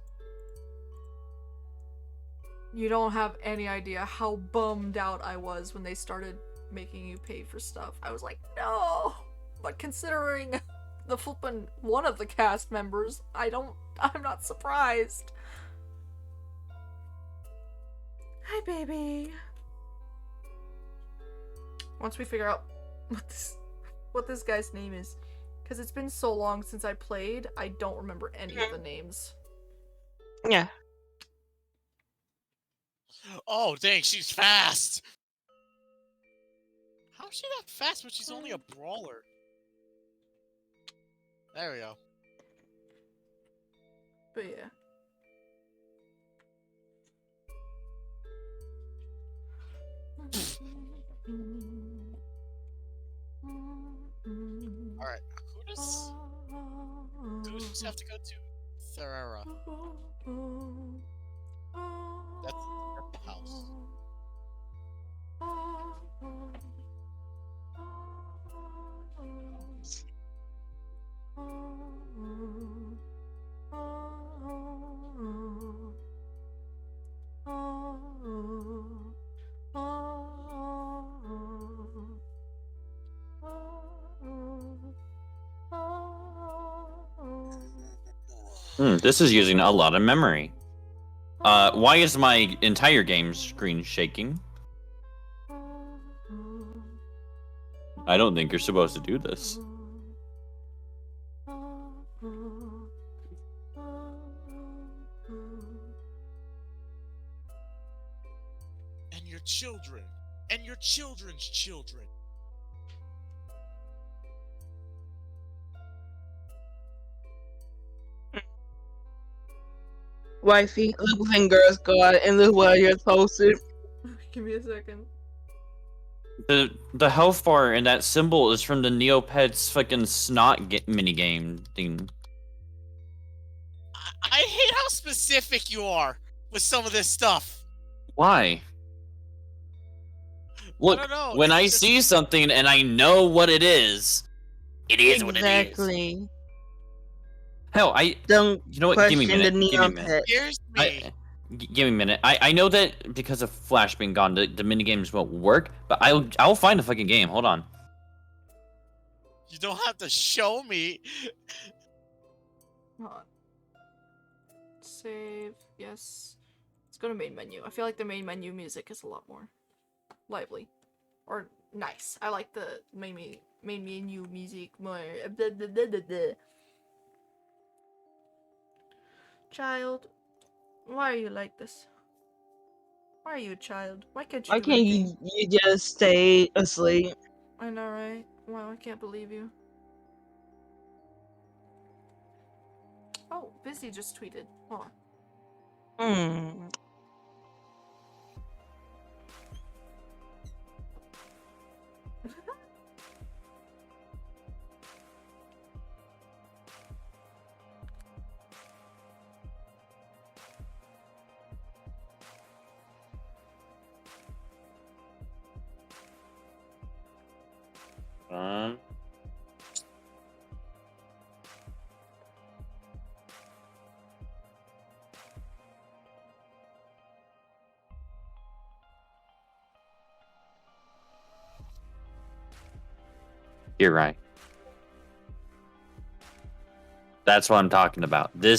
You don't have any idea how bummed out I was when they started making you pay for stuff. I was like, no! But considering the flippin' one of the cast members, I'm not surprised. Hi, baby. Once we figure out what this guy's name is, because it's been so long since I played, I don't remember any of the names. Yeah. Oh, dang, she's fast! How's she that fast when she's only a brawler? There we go. But yeah. Alright, who does have to go to? Thorera. That's the purple house. This is using a lot of memory. Why is my entire game screen shaking? I don't think you're supposed to do this. And your children. And your children's children. Wifey, look within Girls God and look what you're posted. Give me a second. The health bar and that symbol is from the Neopets fucking snot minigame thing. I hate how specific you are with some of this stuff. Why? Look, I don't know, when it's I just- see something and I know what it is what it is. Exactly. Hell, Don't you know what? Give me a question the minute. Give me a neon minute. pet. Here's me. Give me a minute. I know that because of Flash being gone, the minigames won't work, but I'll find a fucking game. Hold on. You don't have to show me. Hold on. Save. Yes. Let's go to main menu. I feel like the main menu music is a lot more lively. Or nice. I like the main menu music more. Blah, blah, blah, blah, blah. Child, why are you like this? Why are you a child? Why can't you Why do can't anything? you just stay asleep? I know, right? Wow, I can't believe you. Oh, Busy just tweeted. Hold on. Hmm. Um, You're right. That's what I'm talking about. The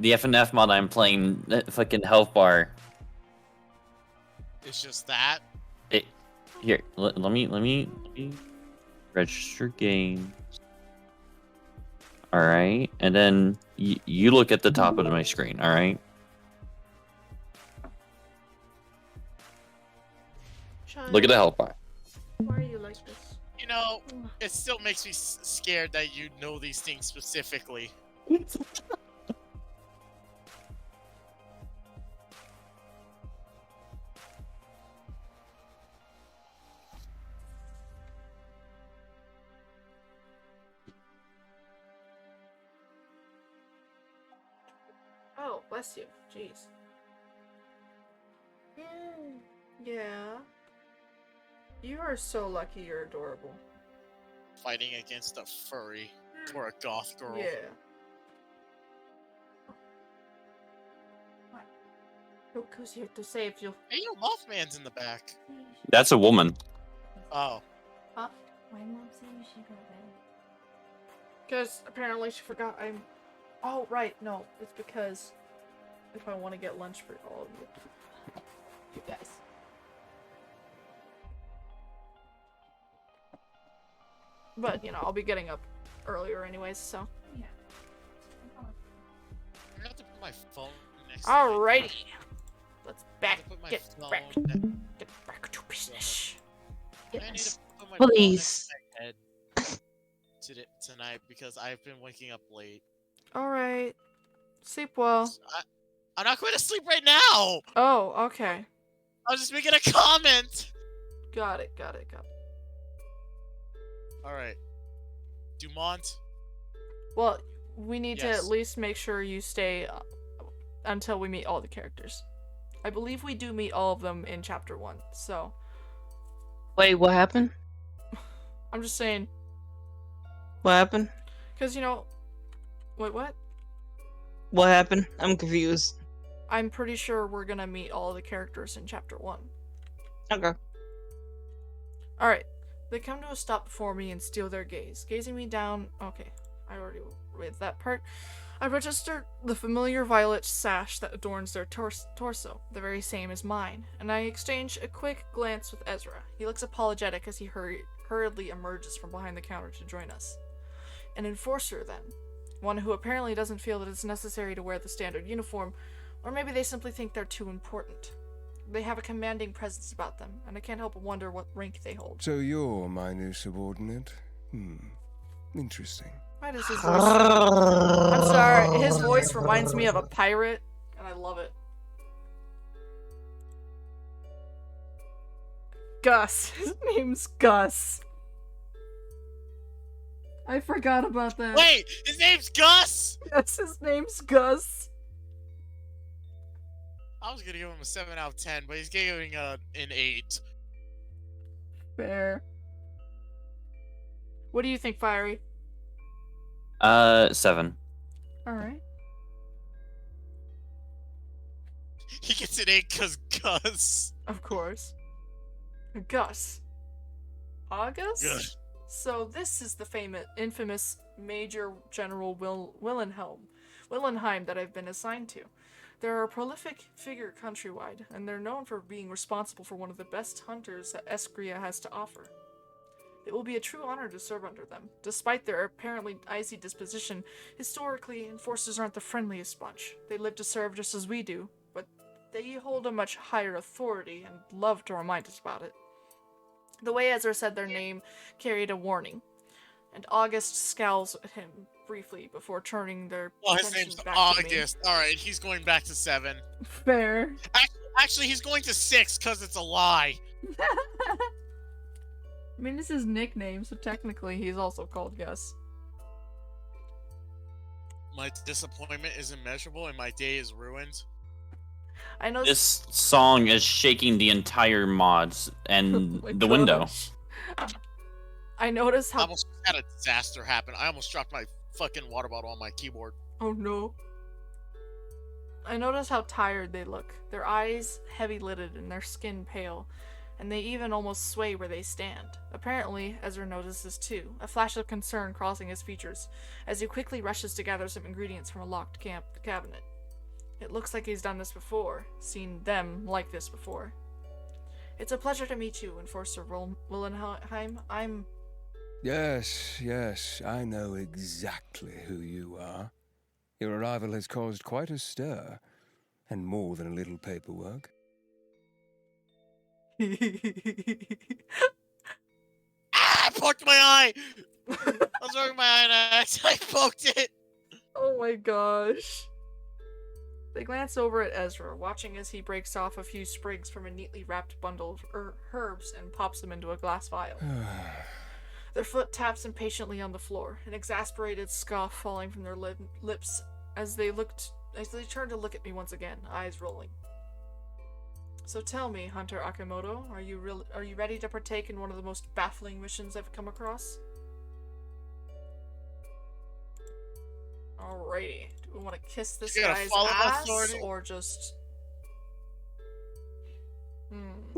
FNF mod I'm playing, that fucking health bar. It's just that. Here, let me register games. All right, and then you look at the top of my screen. All right. Child, Look at the health bar. why are you like this? You know, it still makes me scared that you know these things specifically. Oh, bless you. Jeez. Yeah. You are so lucky you're adorable. Fighting against a furry or a goth girl. Yeah. Look who's here to save you. Hey, yo, Mothman's in the back. That's a woman. Oh. Huh? Why mom say you should go to bed? Because apparently she forgot I'm... Oh, right. No, it's because if I want to get lunch for all of you. You guys. But, you know, I'll be getting up earlier anyways, so. Yeah. I have to put my phone next to me. Alrighty. Let's I back. have to put my Get phone back to business. I need to Yes. put my phone Please. next to my head tonight because I've been waking up late. Alright. Sleep well. I'm not going to sleep right now! Oh, okay. I was just making a comment! Got it. Alright. Dumont? Well, we need to Yes. at least make sure you stay until we meet all the characters. I believe we do meet all of them in chapter 1, so Wait, what happened? I'm just saying, What happened? because, you know, wait, what? What happened? I'm confused. I'm pretty sure we're gonna meet all the characters in chapter 1. Okay. Alright, they come to a stop before me and steal their gaze. Gazing me down, okay, I already read that part. I registered the familiar violet sash that adorns their torso, the very same as mine, and I exchange a quick glance with Ezra. He looks apologetic as he hurriedly emerges from behind the counter to join us. An enforcer, then. One who apparently doesn't feel that it's necessary to wear the standard uniform, or maybe they simply think they're too important. They have a commanding presence about them, and I can't help but wonder what rank they hold. So you're my new subordinate? Interesting. Why does his voice... I'm sorry, his voice reminds me of a pirate, and I love it. Gus. His name's Gus. I forgot about that. Wait! His name's Gus! Yes, his name's Gus. I was gonna give him a 7 out of 10, but he's giving an 8. Fair. What do you think, Fiery? 7. Alright. He gets an 8 because Gus. Of course. Gus. August? Good. So this is the infamous Major General Willenheim that I've been assigned to. They're a prolific figure countrywide, and they're known for being responsible for one of the best hunters that Escria has to offer. It will be a true honor to serve under them. Despite their apparently icy disposition, historically, enforcers aren't the friendliest bunch. They live to serve just as we do, but they hold a much higher authority and love to remind us about it. The way Ezra said their name carried a warning, and August scowls at him briefly before turning their Oh, his attention name's back to me. August. Alright, he's going back to 7. Fair. Actually, he's going to 6 because it's a lie. I mean, it's his nickname, so technically he's also called Gus. My disappointment is immeasurable and my day is ruined. I know This song is shaking the entire mods and Oh my the window. gosh. I noticed I how. almost had a disaster happen. I almost dropped my fucking water bottle on my keyboard. Oh no. I notice how tired they look. Their eyes heavy-lidded and their skin pale, and they even almost sway where they stand. Apparently, Ezra notices too, a flash of concern crossing his features, as he quickly rushes to gather some ingredients from a locked cabinet. It looks like he's done this before, seen them like this before. It's a pleasure to meet you, Enforcer Willenheim. I'm... Yes, I know exactly who you are. Your arrival has caused quite a stir, and more than a little paperwork. Ah! I poked my eye! I was rubbing my eye and I poked it! Oh my gosh. They glance over at Ezra, watching as he breaks off a few sprigs from a neatly wrapped bundle of herbs and pops them into a glass vial. Their foot taps impatiently on the floor, an exasperated scoff falling from their lips as they turned to look at me once again, eyes rolling. So tell me, Hunter Akimoto, are you ready to partake in one of the most baffling missions I've come across? Alrighty. Do we want to kiss this You gotta guy's follow ass, authority? or just...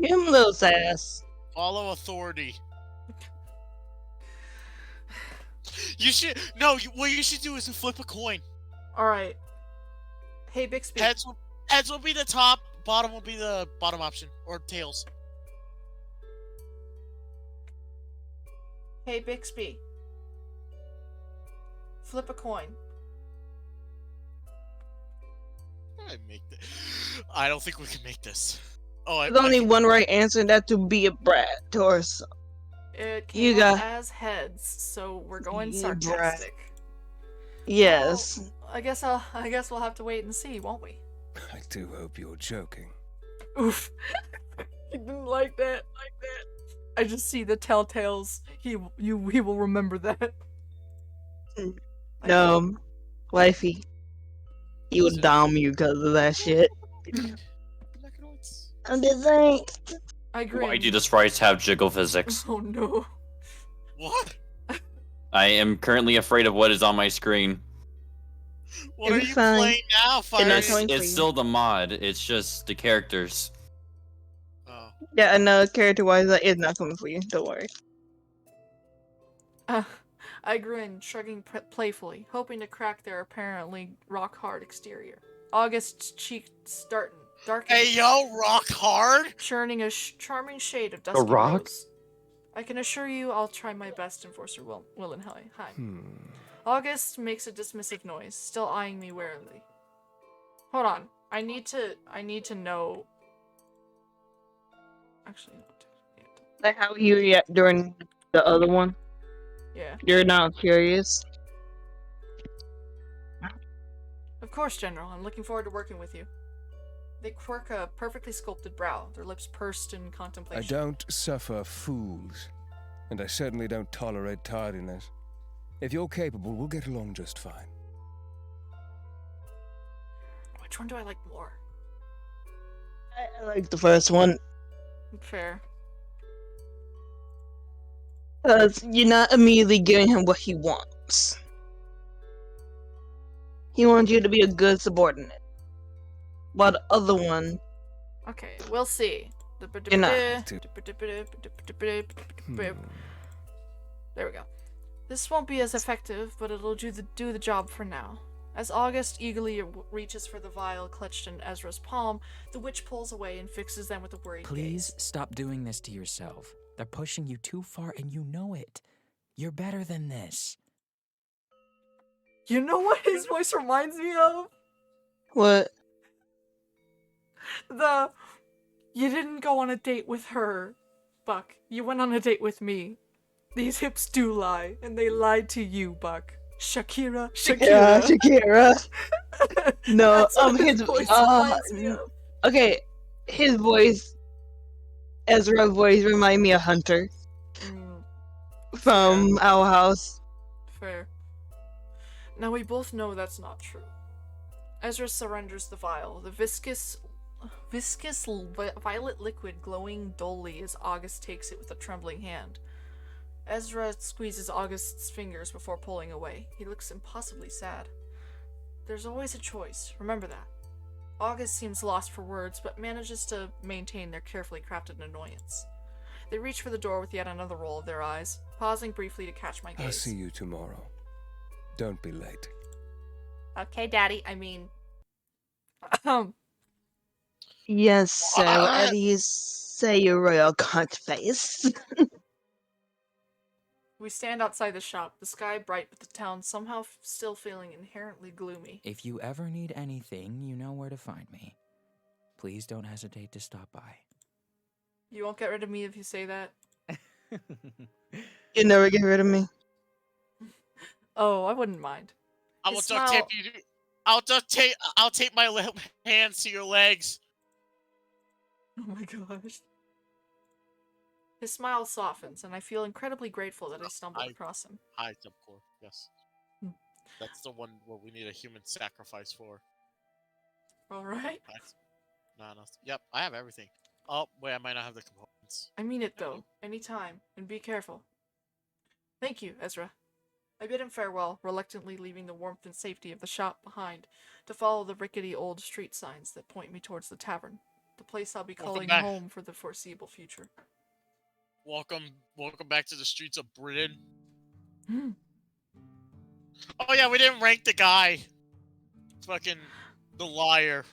Give him a little sass. Follow authority. You should... No, what you should do is to flip a coin. Alright. Hey, Bixby. Heads will be the top, bottom will be the bottom option. Or tails. Hey, Bixby. Flip a coin. I don't think we can make this. Oh, There's only one right answer, and that to be a brat or something. It You came got- up as heads, so we're going You sarcastic. Yes. I guess we'll have to wait and see, won't we? I do hope you're joking. Oof. He didn't like that. I just see the telltales. He will remember that. No, wifey. He would dom you because of that shit. I'm just saying. I agree. Why do the sprites have jiggle physics? Oh no. What? I am currently afraid of what is on my screen. What are It'll be you fine. playing now, Fire? not It's, going for it's you. still the mod, it's just the characters. Oh. Yeah, I know, character-wise, it's not coming for you. Don't worry. I grin, shrugging playfully, hoping to crack their apparently rock-hard exterior. August's cheeks darken, Hey yo, rock hard? churning a charming shade of dusky rock? rose. I can assure you I'll try my best, Enforcer Willenheim. Hmm. August makes a dismissive noise, still eyeing me warily. Hold on. I need to know... Actually, no. Like how you react during the other one? Yeah. You're not curious? Of course, General. I'm looking forward to working with you. They quirk a perfectly sculpted brow, their lips pursed in I contemplation. don't suffer fools, and I certainly don't tolerate tardiness. If you're capable, we'll get along just fine. Which one do I like more? I like the first one. Fair. Because you're not immediately giving him what he wants. He wants you to be a good subordinate. While the other one, Okay, we'll see. You're not. There we go. This won't be as effective, but it'll do the job for now. As August eagerly reaches for the vial clutched in Ezra's palm, the witch pulls away and fixes them with a worried Please gaze. stop doing this to yourself. They're pushing you too far and you know it. You're better than this. You know what his voice reminds me of? What? You didn't go on a date with her, Buck. You went on a date with me. These hips do lie, and they lied to you, Buck. Shakira. Shakira. No, That's what his voice reminds me of. okay, his voice, Ezra's voice, remind me of Hunter from Owl House. Fair. Now we both know that's not true. Ezra surrenders the vial. The viscous violet liquid glowing dully as August takes it with a trembling hand. Ezra squeezes August's fingers before pulling away. He looks impossibly sad. There's always a choice, remember that. August seems lost for words, but manages to maintain their carefully crafted annoyance. They reach for the door with yet another roll of their eyes, pausing briefly to catch my gaze. I'll see you tomorrow. Don't be late. Okay, Daddy, I mean... Yes, sir. Whatever you say, you royal cunt face. We stand outside the shop, the sky bright but the town somehow still feeling inherently gloomy. If you ever need anything, you know where to find me. Please don't hesitate to stop by. You won't get rid of me if you say that? You never get rid of me. Oh, I wouldn't mind. I will His duct tape smile- you. I'll tape my hands to your legs. Oh my gosh. His smile softens, and I feel incredibly grateful that I stumbled across him. Hi, Jumpcore. Yes. That's the one where we need a human sacrifice for. Alright? No. Yep, I have everything. Oh, wait, I might not have the components. I mean it though, anytime, and be careful. Thank you, Ezra. I bid him farewell, reluctantly leaving the warmth and safety of the shop behind, to follow the rickety old street signs that point me towards the tavern, the place I'll be Welcome calling back. home for the foreseeable future. Welcome back to the streets of Britain. Hmm. Oh yeah, we didn't rank the guy. Fucking the liar.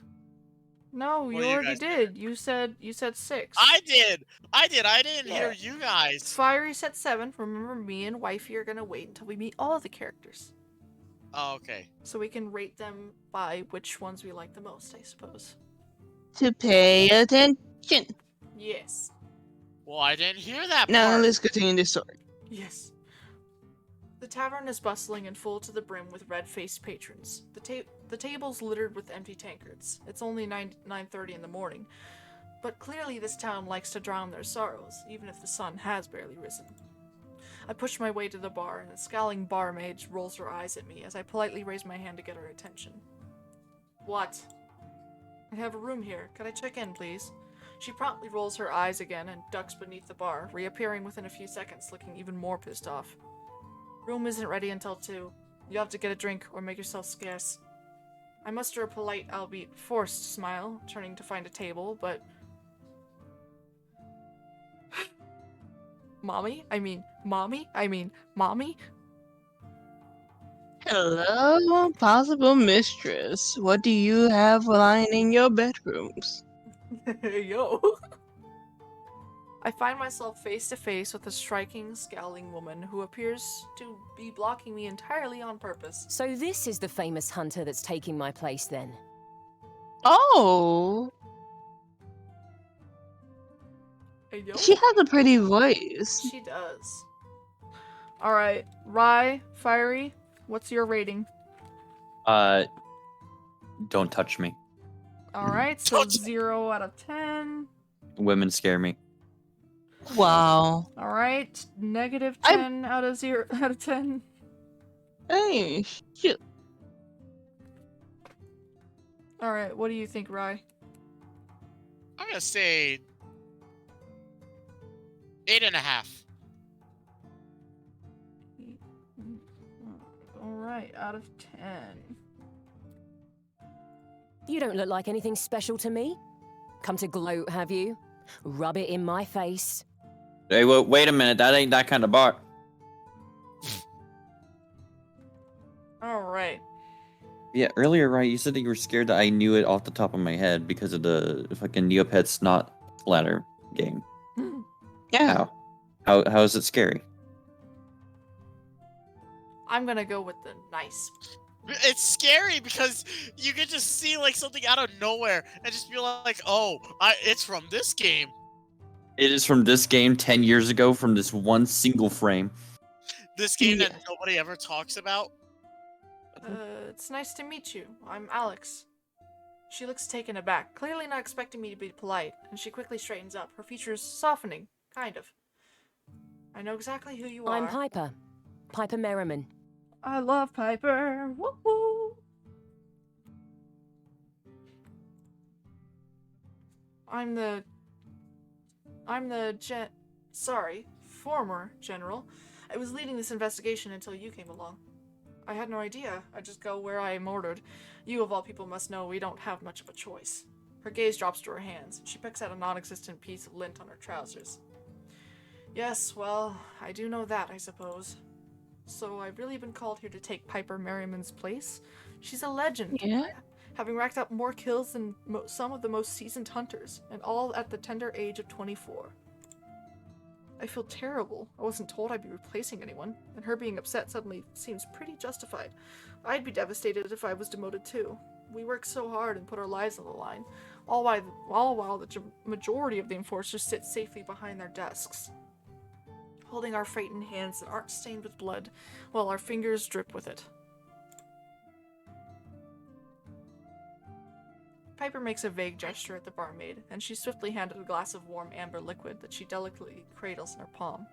No, What you do you already guys did. You said 6. I did. I didn't hear Yeah. you guys. Fiery said 7. Remember, me and Wifey are gonna wait until we meet all of the characters, Oh, okay. so we can rate them by which ones we like the most, I suppose. To pay attention. Yes. Well, I didn't hear that Now part. let's continue the story. Yes. The tavern is bustling and full to the brim with red-faced patrons. The tables littered with empty tankards. It's only 9:30 in the morning, but clearly this town likes to drown their sorrows, even if the sun has barely risen. I push my way to the bar, and the scowling barmaid rolls her eyes at me as I politely raise my hand to get her attention. What? I have a room here. Could I check in, please? She promptly rolls her eyes again and ducks beneath the bar, reappearing within a few seconds, looking even more pissed off. Room isn't ready until 2. You have to get a drink or make yourself scarce. I muster a polite, albeit forced smile, turning to find a table, but... Mommy? Hello, possible mistress. What do you have lying in your bedrooms? Yo. I find myself face to face with a striking, scowling woman who appears to be blocking me entirely on purpose. So this is the famous hunter that's taking my place then? Oh, Hey, yo. she has a pretty voice. She does. Alright, Rye, Fiery, what's your rating? Don't touch me. Alright, so 0 out of 10. Women scare me. Wow. Alright, negative 10 out of 10. Hey, shit. Alright, what do you think, Rye? I'm gonna say 8.5. Alright, out of 10. You don't look like anything special to me. Come to gloat, have you? Rub it in my face. Hey, wait a minute. That ain't that kind of bar. Alright. Yeah, earlier, right? You said that you were scared that I knew it off the top of my head because of the fucking Neopets not ladder game. Yeah. How is it scary? I'm gonna go with the nice. It's scary because you can just see like something out of nowhere and just be like, "Oh, it's from this game." It is from this game 10 years ago from this one single frame. This game that nobody ever talks about. It's nice to meet you. I'm Alex. She looks taken aback, clearly not expecting me to be polite, and she quickly straightens up, her features softening, kind of. I know exactly who you are. I'm Piper. Piper Merriman. I love Piper. Woohoo! I'm the former general. I was leading this investigation until you came along. I had no idea. I just go where I am ordered. You, of all people, must know we don't have much of a choice. Her gaze drops to her hands. She picks out a non-existent piece of lint on her trousers. Yes, well, I do know that, I suppose. So I've really been called here to take Piper Merriman's place? She's a legend. Yeah. Having racked up more kills than some of the most seasoned hunters, and all at the tender age of 24. I feel terrible. I wasn't told I'd be replacing anyone, and her being upset suddenly seems pretty justified. I'd be devastated if I was demoted too. We work so hard and put our lives on the line, all while the majority of the enforcers sit safely behind their desks, holding our fate in hands that aren't stained with blood, while our fingers drip with it. Piper makes a vague gesture at the barmaid, and she swiftly handed a glass of warm amber liquid that she delicately cradles in her palm.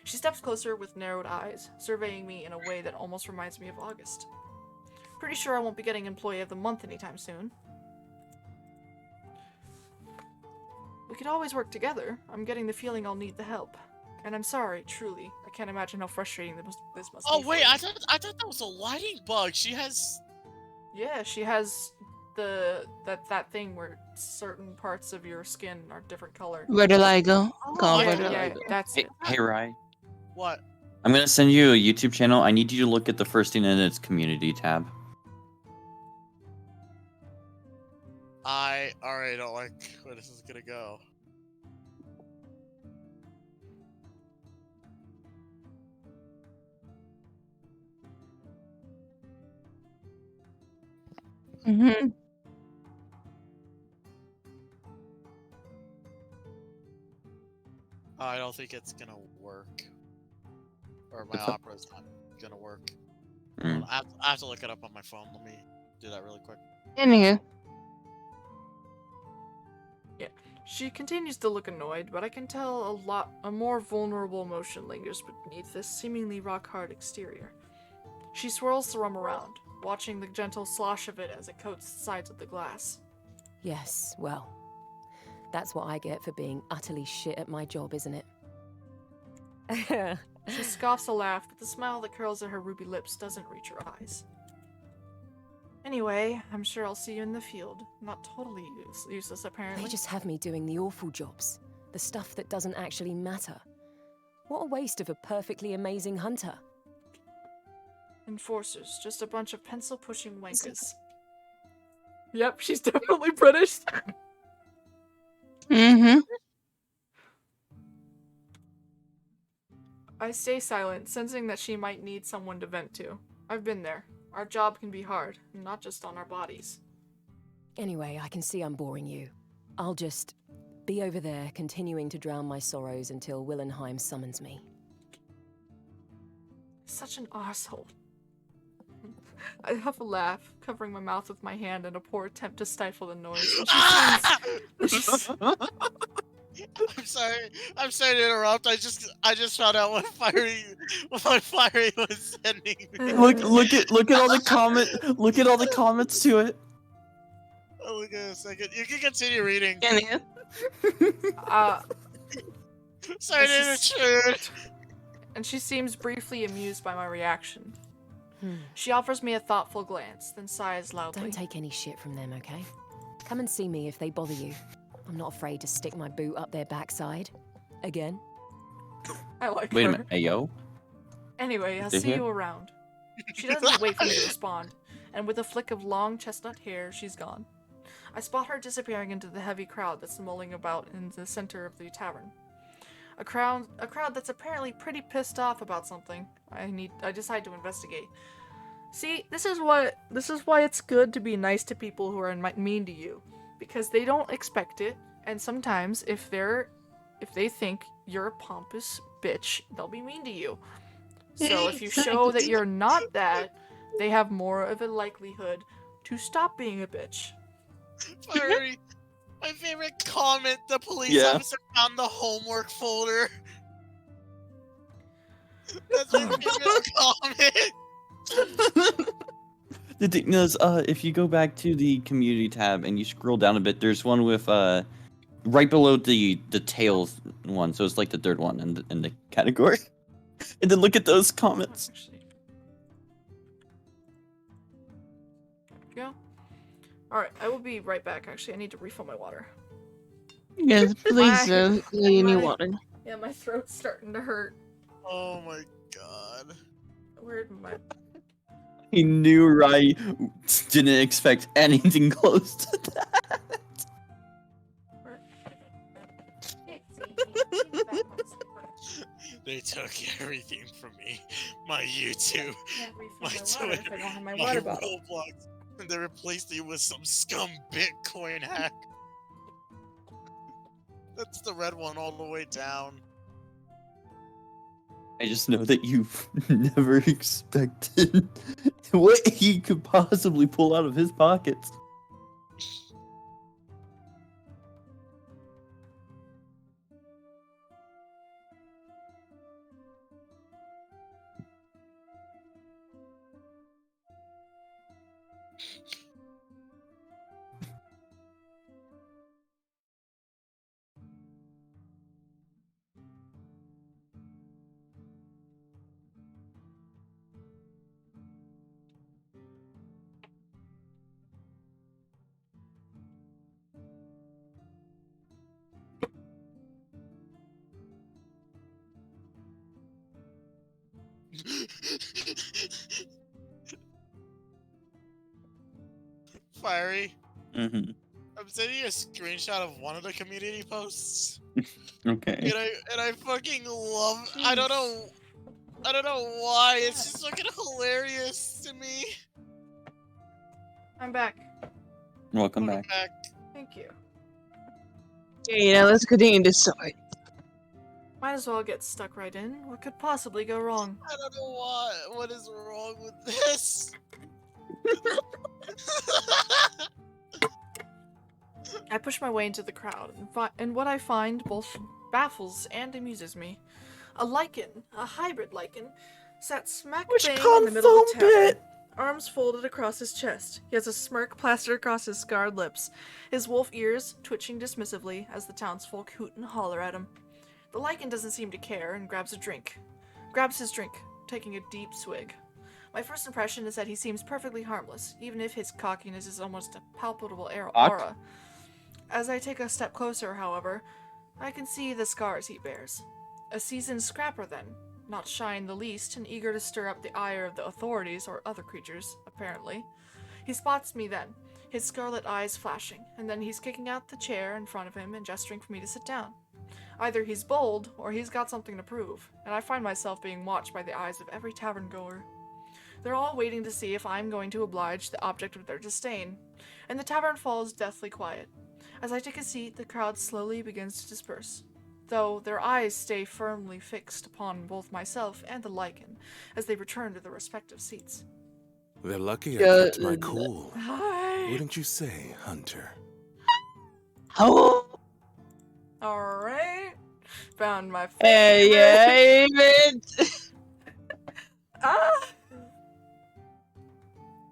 She steps closer with narrowed eyes, surveying me in a way that almost reminds me of August. Pretty sure I won't be getting Employee of the Month anytime soon. We could always work together. I'm getting the feeling I'll need the help. And I'm sorry, truly. I can't imagine how frustrating this must be. Oh wait, for I you. thought that was a lighting bug. She has. Yeah, she has that thing where certain parts of your skin are different color. Vertigo. Called yeah, vertigo. Yeah, that's Hey, it. hey Rye. What? I'm gonna send you a YouTube channel. I need you to look at the first thing in its community tab. I already don't like where this is gonna go. Mm-hmm. I don't think it's gonna work. Or my What's up? opera's not gonna work. Mm. I have to look it up on my phone. Let me do that really quick. Anywho. She continues to look annoyed, but I can tell a more vulnerable emotion lingers beneath this seemingly rock-hard exterior. She swirls the rum around, watching the gentle slosh of it as it coats the sides of the glass. Yes, well, that's what I get for being utterly shit at my job, isn't it? She scoffs a laugh, but the smile that curls at her ruby lips doesn't reach her eyes. Anyway, I'm sure I'll see you in the field. Not totally useless, apparently. They just have me doing the awful jobs, the stuff that doesn't actually matter. What a waste of a perfectly amazing hunter. Enforcers, just a bunch of pencil-pushing wankers. Yep, she's definitely British. Mm-hmm. I stay silent, sensing that she might need someone to vent to. I've been there. Our job can be hard, not just on our bodies. Anyway, I can see I'm boring you. I'll just be over there, continuing to drown my sorrows until Willenheim summons me. Such an arsehole. I have a laugh, covering my mouth with my hand in a poor attempt to stifle the noise. And she seems... I'm sorry to interrupt. I just found out what Fiery was sending me. Look at all the comments to it. Oh, look at a second. You can continue reading. Sorry to intrude. And she seems briefly amused by my reaction. She offers me a thoughtful glance, then sighs loudly. Don't take any shit from them, okay? Come and see me if they bother you. I'm not afraid to stick my boot up their backside. Again. I like Wait her. a minute, hey yo. Anyway, I'll Did see you? you around. She doesn't wait for me to respond. and with a flick of long chestnut hair, she's gone. I spot her disappearing into the heavy crowd that's mulling about in the center of the tavern. A crowd that's apparently pretty pissed off about something. I decide to investigate. See, this is why it's good to be nice to people who are mean to you, because they don't expect it, and sometimes if they think you're a pompous bitch, they'll be mean to you. So if you show that you're not that, they have more of a likelihood to stop being a bitch. Fiery. My favorite comment, the police Yeah. officer found the homework folder. That's my favorite comment. The thing is, if you go back to the community tab and you scroll down a bit, there's one with right below the Tails one, so it's like the third one in the category. And then look at those comments. Actually. Go. Alright, I will be right back. Actually, I need to refill my water. Yes, please, My- you need my- water. Yeah, my throat's starting to hurt. Oh my god. Where'd my... He knew Rai didn't expect anything close to that. They took everything from me. My YouTube, Can't refill my my water Twitter, if I don't have my my water bottle. Roblox, and they replaced it with some scum Bitcoin hack. That's the red one all the way down. I just know that you never expected what he could possibly pull out of his pockets. Fiery, Mm-hmm. I'm sending you a screenshot of one of the community posts, Okay. and I fucking love. I don't know why. It's just fucking hilarious to me. I'm back. Welcome Welcome back. back. Thank you. Okay, now let's continue this story. Might as well get stuck right in. What could possibly go wrong? I don't know why. What is wrong with this? I push my way into the crowd, and what I find both baffles and amuses me. A lichen, a hybrid lichen, sat smack bang in the middle of the tavern, arms folded across his chest. He has a smirk plastered across his scarred lips, his wolf ears twitching dismissively as the townsfolk hoot and holler at him. The lichen doesn't seem to care and grabs his drink, taking a deep swig. My first impression is that he seems perfectly harmless, even if his cockiness is almost a palpable aura. As I take a step closer, however, I can see the scars he bears. A seasoned scrapper, then, not shy in the least and eager to stir up the ire of the authorities or other creatures, apparently. He spots me then, his scarlet eyes flashing, and then he's kicking out the chair in front of him and gesturing for me to sit down. Either he's bold, or he's got something to prove, and I find myself being watched by the eyes of every tavern goer. They're all waiting to see if I'm going to oblige the object of their disdain, and the tavern falls deathly quiet. As I take a seat, the crowd slowly begins to disperse, though their eyes stay firmly fixed upon both myself and the lichen as they return to their respective seats. They're lucky I kept my cool. Hi! Wouldn't you say, Hunter? Oh, Alright. Found my hey, favorite. yeah, Ah!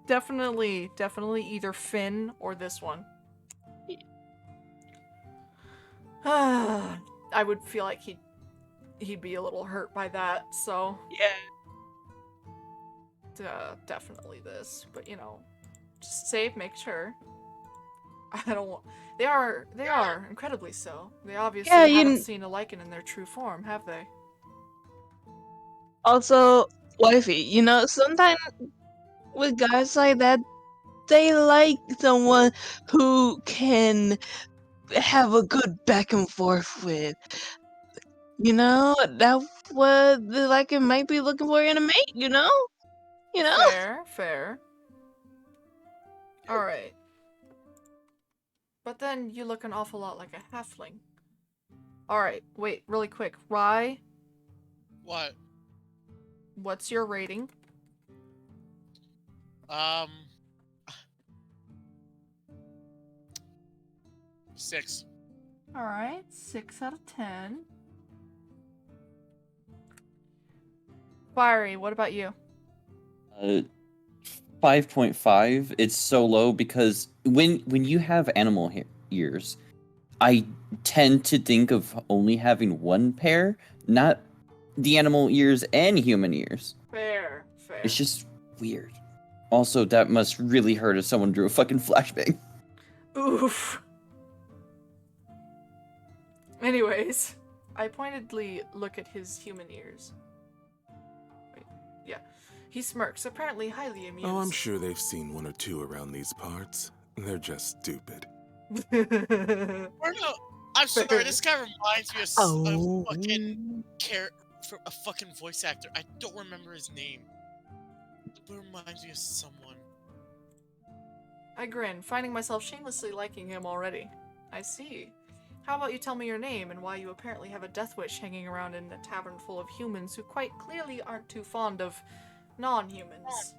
Definitely either Finn or this one. I would feel like he'd be a little hurt by that, so yeah. Definitely this. But just save, make sure. I don't want. They are incredibly so. They obviously haven't seen a lichen in their true form, have they? Also, wifey, sometimes with guys like that, they like someone who can have a good back and forth with. You know, that's what they like and might be looking for in a mate, you know? You know? Fair, fair. Alright. But then you look an awful lot like a halfling. Alright, wait, really quick. Rye, What? what's your rating? 6. Alright, 6 out of 10. Fiery, what about you? 5.5. It's so low because when you have animal ears, I tend to think of only having one pair, not the animal ears and human ears. Fair, fair. It's just weird. Also, that must really hurt if someone drew a fucking flashbang. Oof. Anyways, I pointedly look at his human ears. Wait, yeah. He smirks, apparently highly amused. Oh, I'm sure they've seen one or two around these parts. They're just stupid. Or no, I'm sorry, this guy reminds me of a fucking a fucking voice actor. I don't remember his name. But it reminds me of someone. I grin, finding myself shamelessly liking him already. I see. How about you tell me your name and why you apparently have a death wish hanging around in a tavern full of humans who quite clearly aren't too fond of non-humans.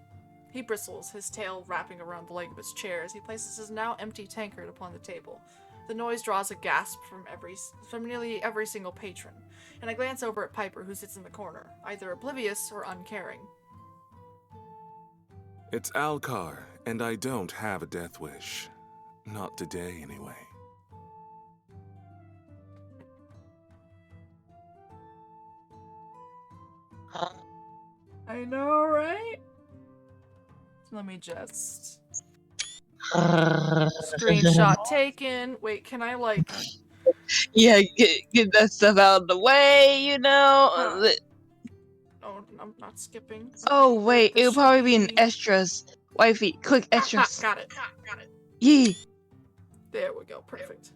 He bristles, his tail wrapping around the leg of his chair as he places his now empty tankard upon the table. The noise draws a gasp from nearly every single patron, and I glance over at Piper, who sits in the corner, either oblivious or uncaring. It's Alcar, and I don't have a death wish. Not today, anyway. I know, right? Let me just... Screenshot taken. Wait, can I, like... Yeah, get that stuff out of the way, you know? Oh, I'm not skipping. Oh, wait, This it'll should probably be in be- extras. Wifey, click extras. Got it. Yee. There we go, perfect.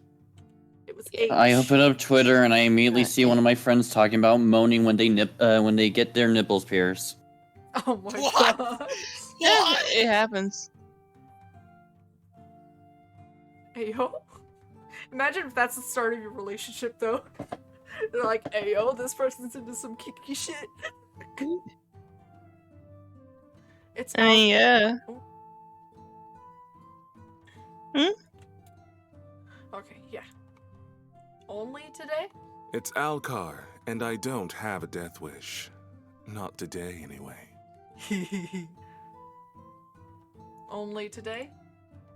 It was 8. I open up Twitter and I immediately see one of my friends talking about moaning when they get their nipples pierced. Oh my god. Yeah, it happens. Ayo? Imagine if that's the start of your relationship, though. They're like, ayo, this person's into some kinky shit. It's Yeah. Okay, yeah. Only today? It's Alcar, and I don't have a death wish. Not today, anyway. Only today?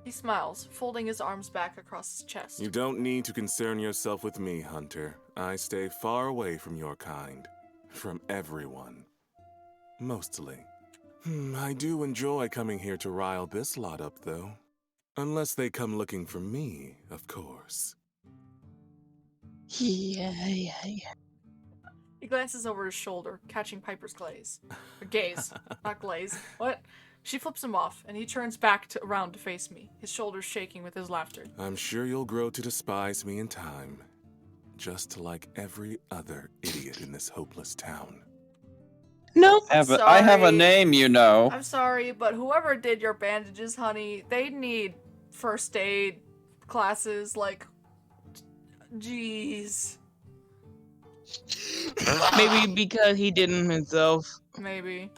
He smiles, folding his arms back across his chest. You don't need to concern yourself with me, Hunter. I stay far away from your kind. From everyone. Mostly. I do enjoy coming here to rile this lot up, though. Unless they come looking for me, of course. Yeah. He glances over his shoulder, catching Piper's gaze. Gaze, not glaze. What? She flips him off, and he turns back around to face me, his shoulders shaking with his laughter. I'm sure you'll grow to despise me in time. Just like every other idiot in this hopeless town. No. I have a name, you know. I'm sorry, but whoever did your bandages, honey, they need first aid classes, like... Jeez. Maybe because he did them himself. Maybe.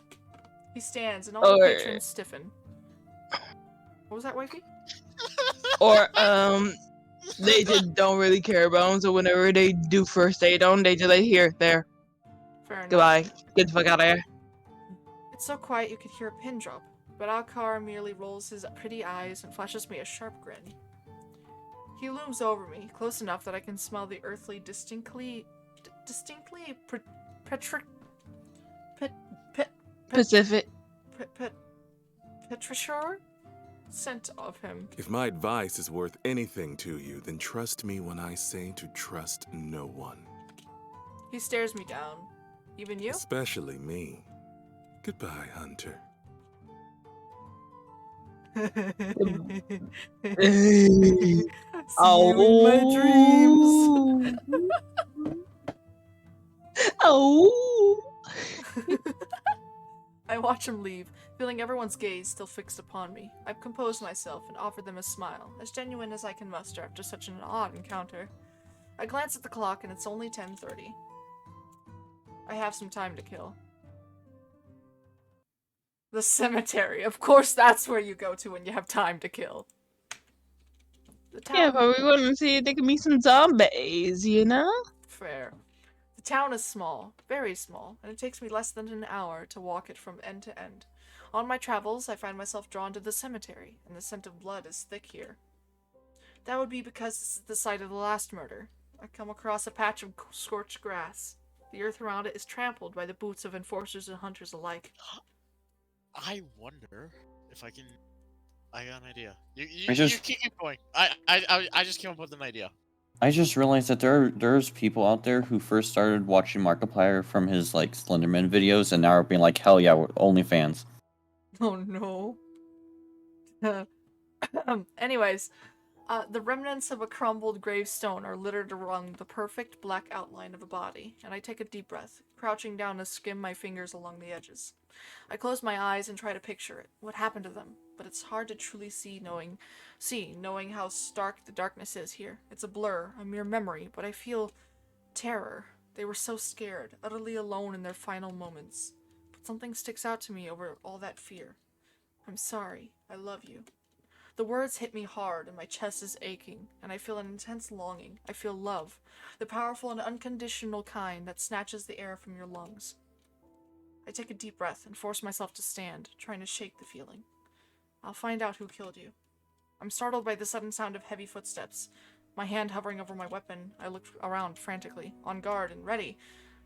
He stands, and all the Or- patrons stiffen. What was that, wifey? Or, they just don't really care about him, so whenever they do first aid on him, they just like, here, there. Fair enough. Goodbye. Get the fuck out of here. It's so quiet you could hear a pin drop, but Alcar merely rolls his pretty eyes and flashes me a sharp grin. He looms over me, close enough that I can smell the earthly, Pacific. petrichor scent of him. If my advice is worth anything to you, then trust me when I say to trust no one. He stares me down. Even you? Especially me. Goodbye, Hunter. See you in my dreams. Oh. I watch him leave, feeling everyone's gaze still fixed upon me. I've composed myself and offered them a smile, as genuine as I can muster after such an odd encounter. I glance at the clock and it's only 10:30. I have some time to kill. The cemetery. Of course that's where you go to when you have time to kill. The town... Yeah, but we want to see if there can be some zombies, you know? Fair. The town is small, very small, and it takes me less than an hour to walk it from end to end. On my travels, I find myself drawn to the cemetery, and the scent of blood is thick here. That would be because this is the site of the last murder. I come across a patch of scorched grass. The earth around it is trampled by the boots of enforcers and hunters alike. I wonder if I can. I got an idea. You just- keep going. I just came up with an idea. I just realized that there's people out there who first started watching Markiplier from his like Slenderman videos and now are being like, hell yeah, we're OnlyFans. Oh no. Anyways, the remnants of a crumbled gravestone are littered along the perfect black outline of a body, and I take a deep breath, crouching down to skim my fingers along the edges. I close my eyes and try to picture it, what happened to them, but it's hard to truly see knowing how stark the darkness is here. It's a blur, a mere memory, but I feel terror. They were so scared, utterly alone in their final moments. But something sticks out to me over all that fear. I'm sorry. I love you. The words hit me hard and my chest is aching, and I feel an intense longing. I feel love, the powerful and unconditional kind that snatches the air from your lungs. I take a deep breath and force myself to stand, trying to shake the feeling. I'll find out who killed you. I'm startled by the sudden sound of heavy footsteps. My hand hovering over my weapon, I look around frantically, on guard and ready,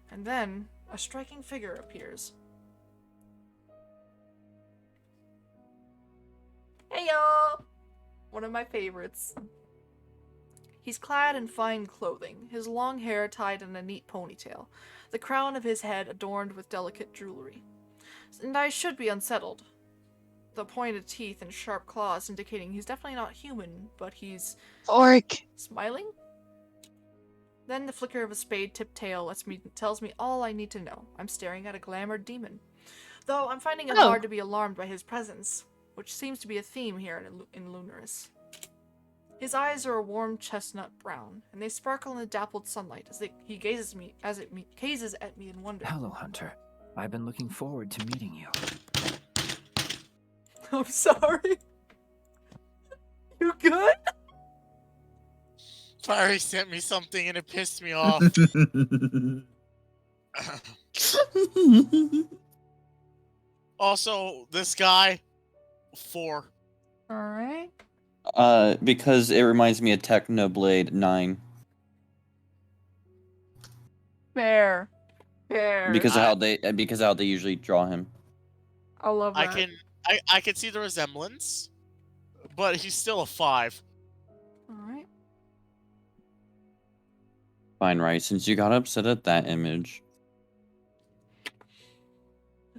and then a striking figure appears. Heyo! One of my favorites. He's clad in fine clothing, his long hair tied in a neat ponytail, the crown of his head adorned with delicate jewelry. And I should be unsettled. The pointed teeth and sharp claws indicating he's definitely not human, but he's... Orc! Smiling? Then the flicker of a spade-tipped tail tells me all I need to know. I'm staring at a glamored demon. Though I'm finding it hard to be alarmed by his presence, which seems to be a theme here in Lunaris. His eyes are a warm chestnut brown, and they sparkle in the dappled sunlight as he gazes at me in wonder. Hello, Hunter. I've been looking forward to meeting you. I'm sorry. You good? Fiery sent me something and it pissed me off. Also, this guy, 4. Alright. Because it reminds me of Technoblade 9. Fair. Fair. Because of how they usually draw him. I love that. I can see the resemblance, but he's still a 5. Alright. Fine, right? Since you got upset at that image.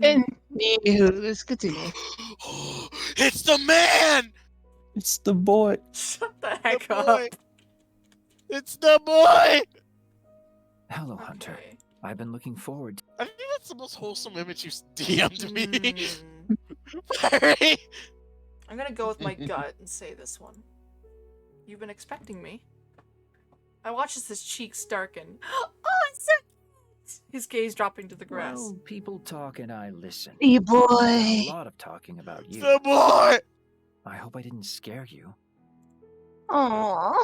Anywho, let's continue. It's the man! It's the boy. Shut the heck The up. boy. It's the boy! Hello, Hunter. Okay. I've been looking forward to... I think that's the most wholesome image you DM'd me. Mm. Fiery! I'm gonna go with my gut and say this one. You've been expecting me. I watch as his cheeks darken. Oh, it's so cute! His gaze dropping to the grass. Well, people talk and I listen. Hey, A boy! lot of talking about you. The boy! I hope I didn't scare you. Aww.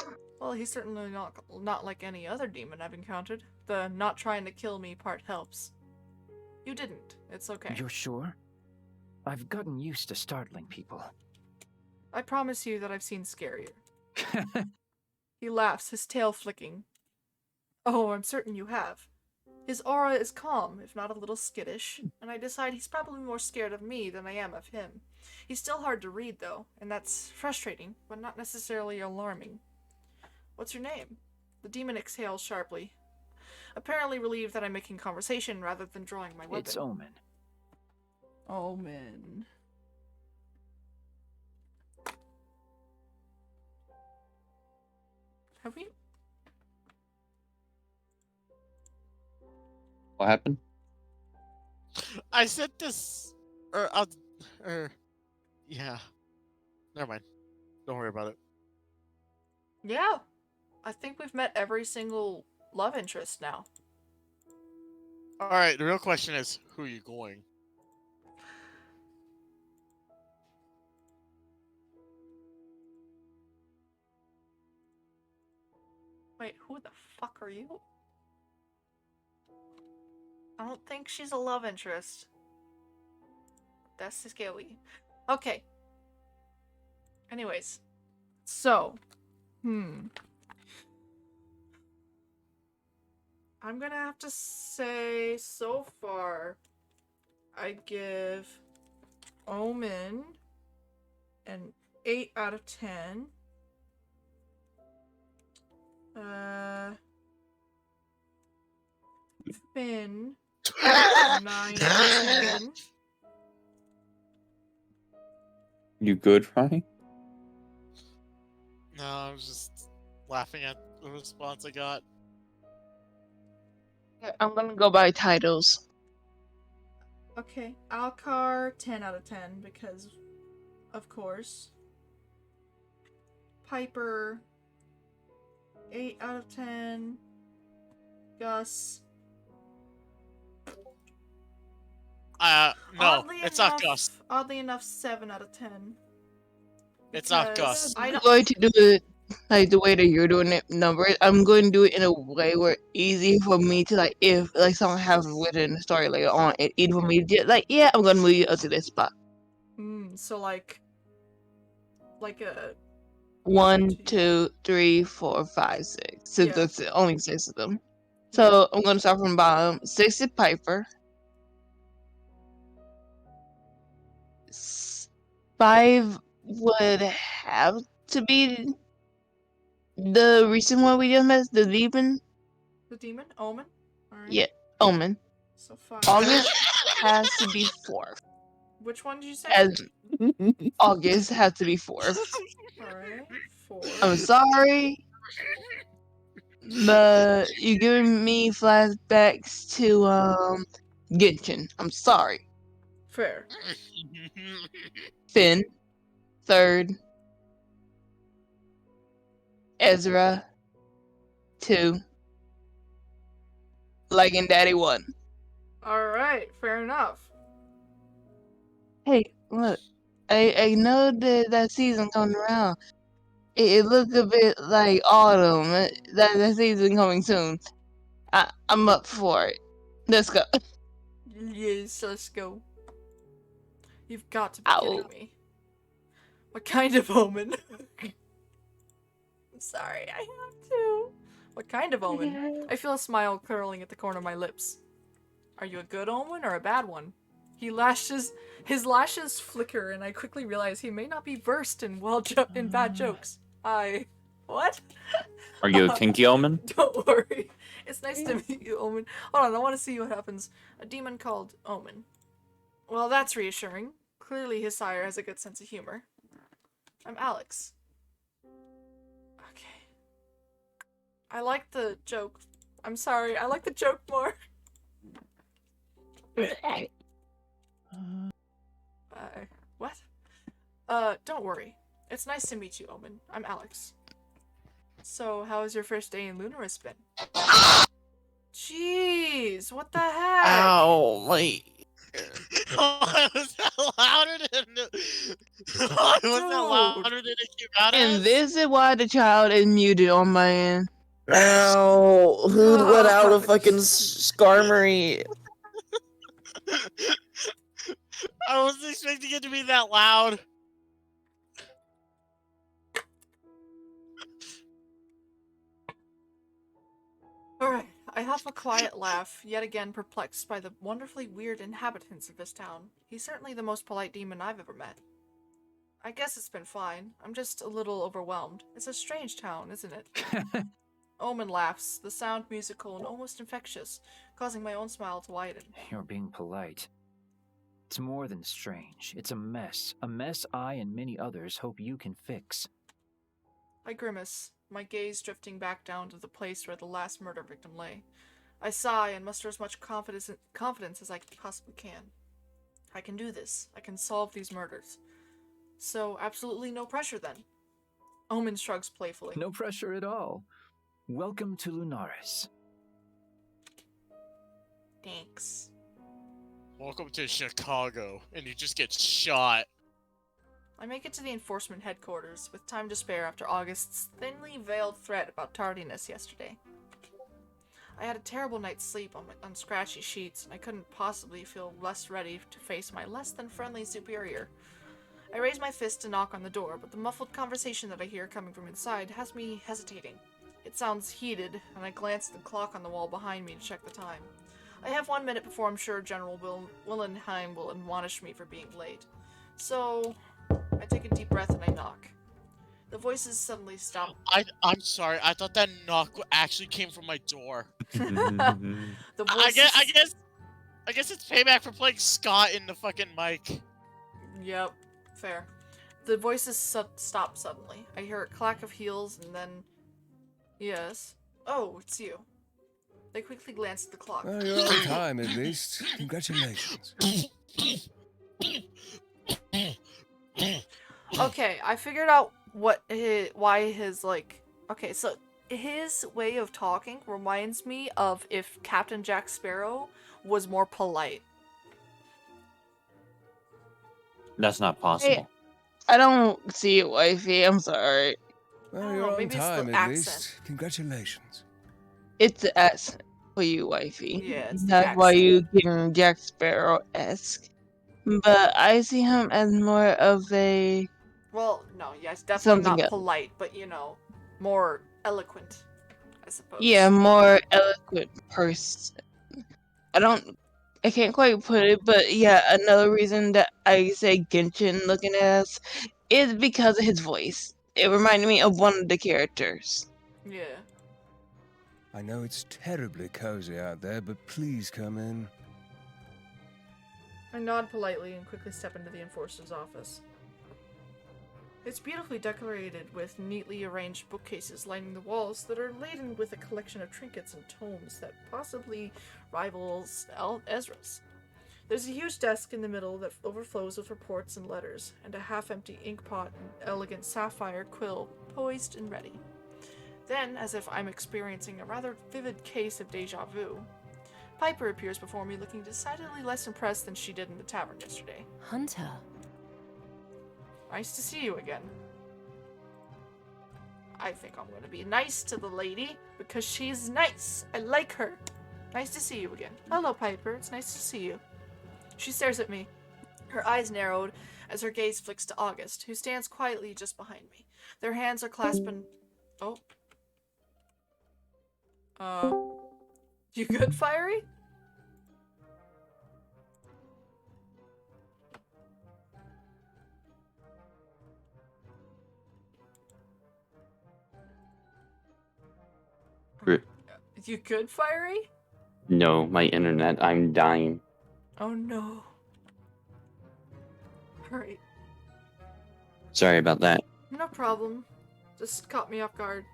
Well, he's certainly not like any other demon I've encountered. The not trying to kill me part helps. You didn't. It's okay. You're sure? I've gotten used to startling people. I promise you that I've seen scarier. He laughs, his tail flicking. Oh, I'm certain you have. His aura is calm, if not a little skittish, and I decide he's probably more scared of me than I am of him. He's still hard to read, though, and that's frustrating, but not necessarily alarming. What's your name? The demon exhales sharply, apparently relieved that I'm making conversation rather than drawing my weapon. It's Omen. Omen. Have we? What happened? I said this, yeah. Never mind. Don't worry about it. Yeah. I think we've met every single love interest now. All right. The real question is, who are you going? Wait, who the fuck are you? I don't think she's a love interest. That's scary. Okay. Anyways. So. I'm gonna have to say, so far, I give Omen an 8 out of 10. Finn, 9 out of 10. You good, Ronnie? No, I was just laughing at the response I got. I'm gonna go by titles. Okay, Alcar, 10 out of 10, because, of course. Piper, 8 out of 10. Gus. No, Oddly it's enough, not Gus. Oddly enough, 7 out of 10. It's not because Gus. I I'm don't. going to do it like the way that you're doing it numbers. I'm going to do it in a way where it's easy for me to like if like someone has written a story later on, it's easy for me to just like yeah, I'm gonna move you up to this spot. So like a 1, 2, 3, 4, 5, 6. Since Yeah. there's only 6 of them. So I'm gonna start from the bottom. 6 is Piper. 5 would have to be the recent one we just met, the demon. the demon Omen. All right. Yeah, Omen. So 5. August has to be 4th. Which one did you say? As August has to be 4th. All right. 4. I'm sorry, but you're giving me flashbacks to Genshin. I'm sorry. Fair. Finn, 3rd. Ezra, 2. Liking Daddy, 1. All right. Fair enough. Hey, look, I know that season coming around. It looks a bit like autumn. That season coming soon. I'm up for it. Let's go. Yes, let's go. You've got to be Ow. kidding me. What kind of omen? I'm sorry, I have to. What kind of omen? I feel a smile curling at the corner of my lips. Are you a good omen or a bad one? His lashes flicker, and I quickly realize he may not be versed in in bad jokes. What? Are you a kinky omen? Don't worry. It's nice to meet you, Omen. Hold on, I want to see what happens. A demon called Omen. Well, that's reassuring. Clearly his sire has a good sense of humor. I'm Alex. Okay. I like the joke. I'm sorry, I like the joke more. What? Don't worry. It's nice to meet you, Omen. I'm Alex. So, how has your first day in Lunaris been? Jeez, what the heck? Ow, my... Why was that louder than... Why was that louder than it came out And as? this is why the child is muted on my end. Ow! Who let out a fucking skarmory? I wasn't expecting it to be that loud. Alright, I have a quiet laugh, yet again perplexed by the wonderfully weird inhabitants of this town. He's certainly the most polite demon I've ever met. I guess it's been fine. I'm just a little overwhelmed. It's a strange town, isn't it? Omen laughs, the sound musical and almost infectious, causing my own smile to widen. You're being polite. It's more than strange. It's a mess. A mess I and many others hope you can fix. I grimace. my gaze drifting back down to the place where the last murder victim lay. I sigh and muster as much confidence as I possibly can. I can do this. I can solve these murders. So, absolutely no pressure then. Omen shrugs playfully. No pressure at all. Welcome to Lunaris. Thanks. Welcome to Chicago, and you just get shot. I make it to the enforcement headquarters, with time to spare after August's thinly veiled threat about tardiness yesterday. I had a terrible night's sleep on scratchy sheets, and I couldn't possibly feel less ready to face my less than friendly superior. I raise my fist to knock on the door, but the muffled conversation that I hear coming from inside has me hesitating. It sounds heated, and I glance at the clock on the wall behind me to check the time. I have 1 minute before I'm sure General Willenheim will admonish me for being late. So, I take a deep breath and I knock. The voices suddenly stop. I'm sorry. I thought that knock actually came from my door. The I voices... guess it's payback for playing Scott in the fucking mic. Yep, fair. The voices stop suddenly. I hear a clack of heels and then... Yes. Oh, it's you. They quickly glance at the clock. Well, you're on time, at least. Congratulations. Okay, I figured out why his, like... Okay, so his way of talking reminds me of if Captain Jack Sparrow was more polite. That's not possible. Hey, I don't see it, wifey. I'm sorry. Well, you're on time, at least. Congratulations. It's the accent for you, wifey. Yeah, it's the That's why accent. you getting Jack Sparrow-esque. But I see him as more of a... Well, no, yes, definitely Something not else. polite, but, you know, more eloquent, I suppose. Yeah, more eloquent person. I can't quite put it, but yeah, another reason that I say Genshin looking ass is because of his voice. It reminded me of one of the characters. Yeah. I know it's terribly cozy out there, but please come in. I nod politely and quickly step into the enforcer's office. It's beautifully decorated with neatly arranged bookcases lining the walls that are laden with a collection of trinkets and tomes that possibly rivals Ezra's. There's a huge desk in the middle that overflows with reports and letters, and a half-empty inkpot and elegant sapphire quill poised and ready. Then, as if I'm experiencing a rather vivid case of deja vu, Piper appears before me looking decidedly less impressed than she did in the tavern yesterday. Hunter. Nice to see you again. I think I'm going to be nice to the lady because she's nice. I like her. Nice to see you again. Hello, Piper. It's nice to see you. She stares at me. Her eyes narrowed as her gaze flicks to August, who stands quietly just behind me. Their hands are clasped in... Oh. You good, Fiery? You good, Fiery? No, my internet. I'm dying. Oh no. Alright. Sorry about that. No problem. Just caught me off guard.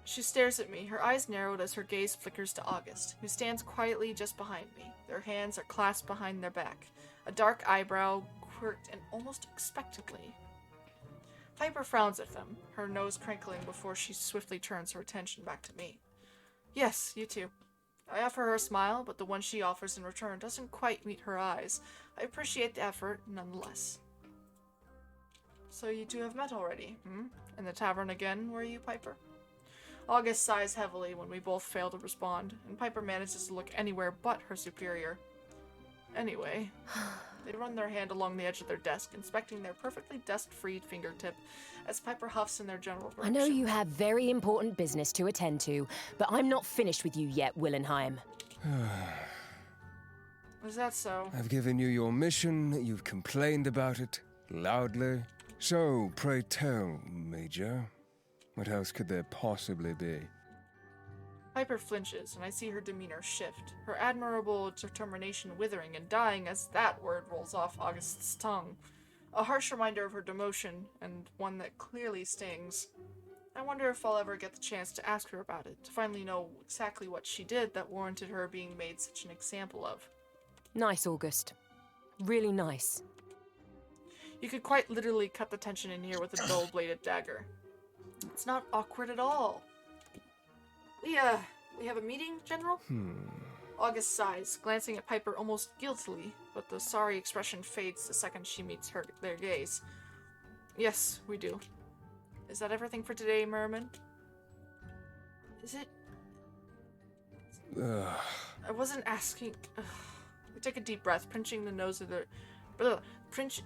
She stares at me, her eyes narrowed as her gaze flickers to August, who stands quietly just behind me. Their hands are clasped behind their back, a dark eyebrow quirked and almost expectantly. Piper frowns at them, her nose crinkling before she swiftly turns her attention back to me. Yes, you too. I offer her a smile, but the one she offers in return doesn't quite meet her eyes. I appreciate the effort, nonetheless. So you two have met already, hmm? In the tavern again, were you, Piper? August sighs heavily when we both fail to respond, and Piper manages to look anywhere but her superior. Anyway, they run their hand along the edge of their desk, inspecting their perfectly dust-free fingertip as Piper huffs in their general direction. I know you have very important business to attend to, but I'm not finished with you yet, Willenheim. Is that so? I've given you your mission, you've complained about it, loudly. So, pray tell, Major, what else could there possibly be? Piper flinches, and I see her demeanor shift, her admirable determination withering and dying as that word rolls off August's tongue. A harsh reminder of her demotion, and one that clearly stings. I wonder if I'll ever get the chance to ask her about it, to finally know exactly what she did that warranted her being made such an example of. Nice, August. Really nice. You could quite literally cut the tension in here with a dull-bladed dagger. It's not awkward at all. We have a meeting, General? August sighs, glancing at Piper almost guiltily, but the sorry expression fades the second she meets their gaze. Yes, we do. Is that everything for today, Merriman? Is it? I wasn't asking. They take a deep breath, pinching the nose of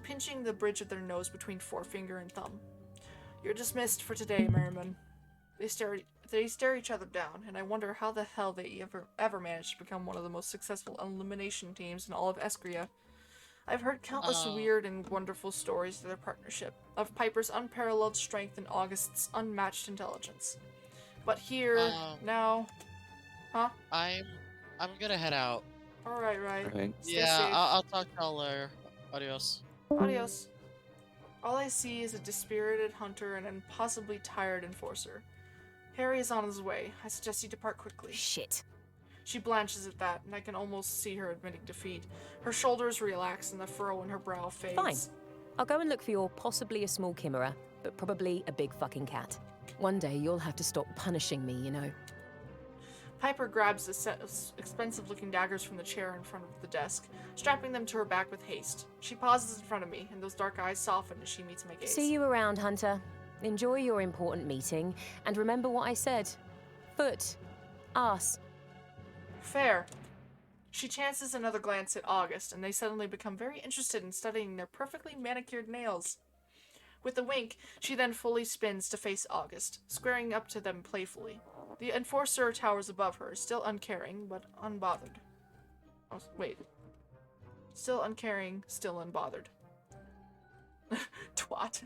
pinching the bridge of their nose between forefinger and thumb. You're dismissed for today, Merriman. They stare each other down, and I wonder how the hell they ever managed to become one of the most successful elimination teams in all of Escria. I've heard countless weird and wonderful stories of their partnership, of Piper's unparalleled strength and August's unmatched intelligence. But here, now... Huh? I'm gonna head out. Alright, right. Stay Yeah, safe. I'll talk to y'all later. Adios. Adios. All I see is a dispirited hunter and an impossibly tired enforcer. Harry is on his way. I suggest you depart quickly. Shit. She blanches at that, and I can almost see her admitting defeat. Her shoulders relax, and the furrow in her brow fades. Fine. I'll go and look for your possibly a small chimera, but probably a big fucking cat. One day you'll have to stop punishing me, you know. Piper grabs the set of expensive-looking daggers from the chair in front of the desk, strapping them to her back with haste. She pauses in front of me, and those dark eyes soften as she meets my gaze. See you around, Hunter. Enjoy your important meeting, and remember what I said. Foot. Ass. Fair. She chances another glance at August, and they suddenly become very interested in studying their perfectly manicured nails. With a wink, she then fully spins to face August, squaring up to them playfully. The enforcer towers above her, still uncaring, but unbothered. Oh, wait. Still uncaring, still unbothered. Twat.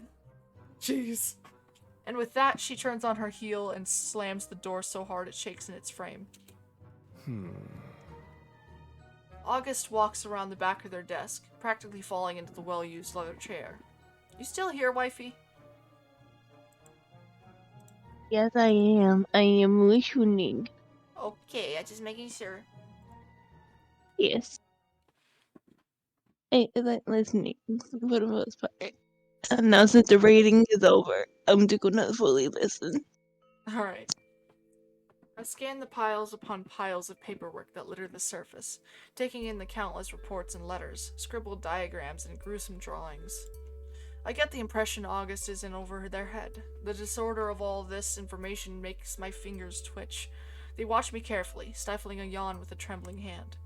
Jeez. And with that, she turns on her heel and slams the door so hard it shakes in its frame. August walks around the back of their desk, practically falling into the well-used leather chair. You still here, wifey? Yes, I am. I am listening. Okay, I'm just making sure. Yes. I like listening for the most part. And now since the rating is over, I'm just gonna fully listen. Alright. I scan the piles upon piles of paperwork that litter the surface, taking in the countless reports and letters, scribbled diagrams, and gruesome drawings. I get the impression August is in over their head. The disorder of all this information makes my fingers twitch. They watch me carefully, stifling a yawn with a trembling hand.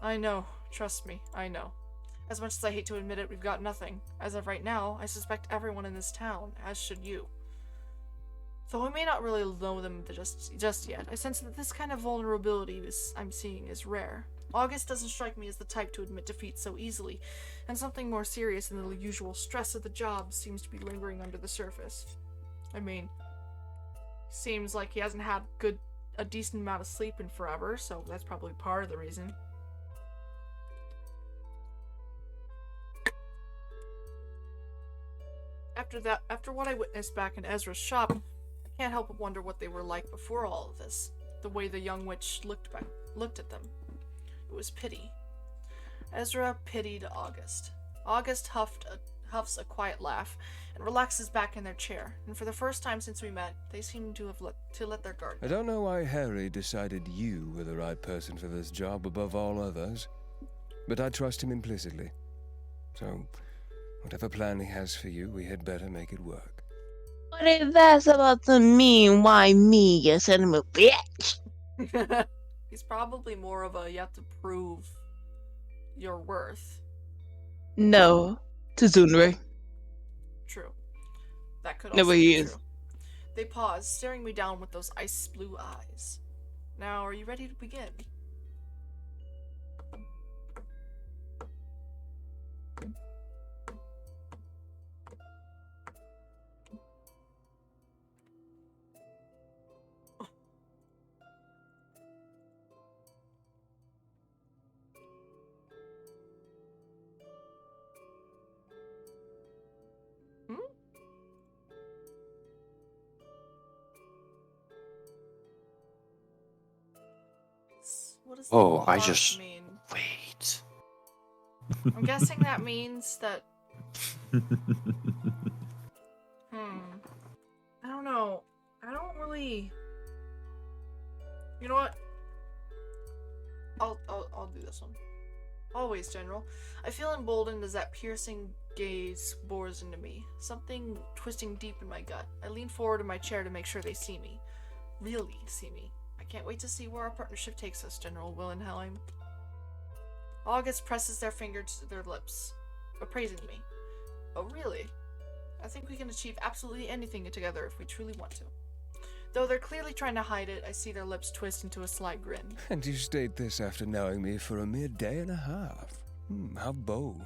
I know. Trust me, I know. As much as I hate to admit it, we've got nothing. As of right now, I suspect everyone in this town, as should you. Though I may not really know them just yet, I sense that this kind of vulnerability I'm seeing is rare. August doesn't strike me as the type to admit defeat so easily, and something more serious than the usual stress of the job seems to be lingering under the surface. I mean, seems like he hasn't had a decent amount of sleep in forever, so that's probably part of the reason. After what I witnessed back in Ezra's shop, I can't help but wonder what they were like before all of this. The way the young witch looked at them. It was pity. Ezra pitied August. August huffs a quiet laugh and relaxes back in their chair, and for the first time since we met, they seem to have let their guard I don't know why Harry decided you were the right person for this job above all others, but I trust him implicitly. So, whatever plan he has for you, we had better make it work. What if that's about to mean? Why me, you son of a bitch? He's probably more of a you have to prove your worth. No, Tsunri. True. That could No, also but be he true. is. They pause, staring me down with those ice blue eyes. Now, are you ready to begin? does Oh, the I heart just- mean? Wait. I'm guessing that means that. I don't know. I don't really. You know what? I'll do this one. Always, General. I feel emboldened as that piercing gaze bores into me. Something twisting deep in my gut. I lean forward in my chair to make sure they see me. Really see me. I can't wait to see where our partnership takes us, General Willenheim. August presses their finger to their lips, appraising me. Oh, really? I think we can achieve absolutely anything together if we truly want to. Though they're clearly trying to hide it, I see their lips twist into a sly grin. And you state this after knowing me for a mere day and a half. How bold.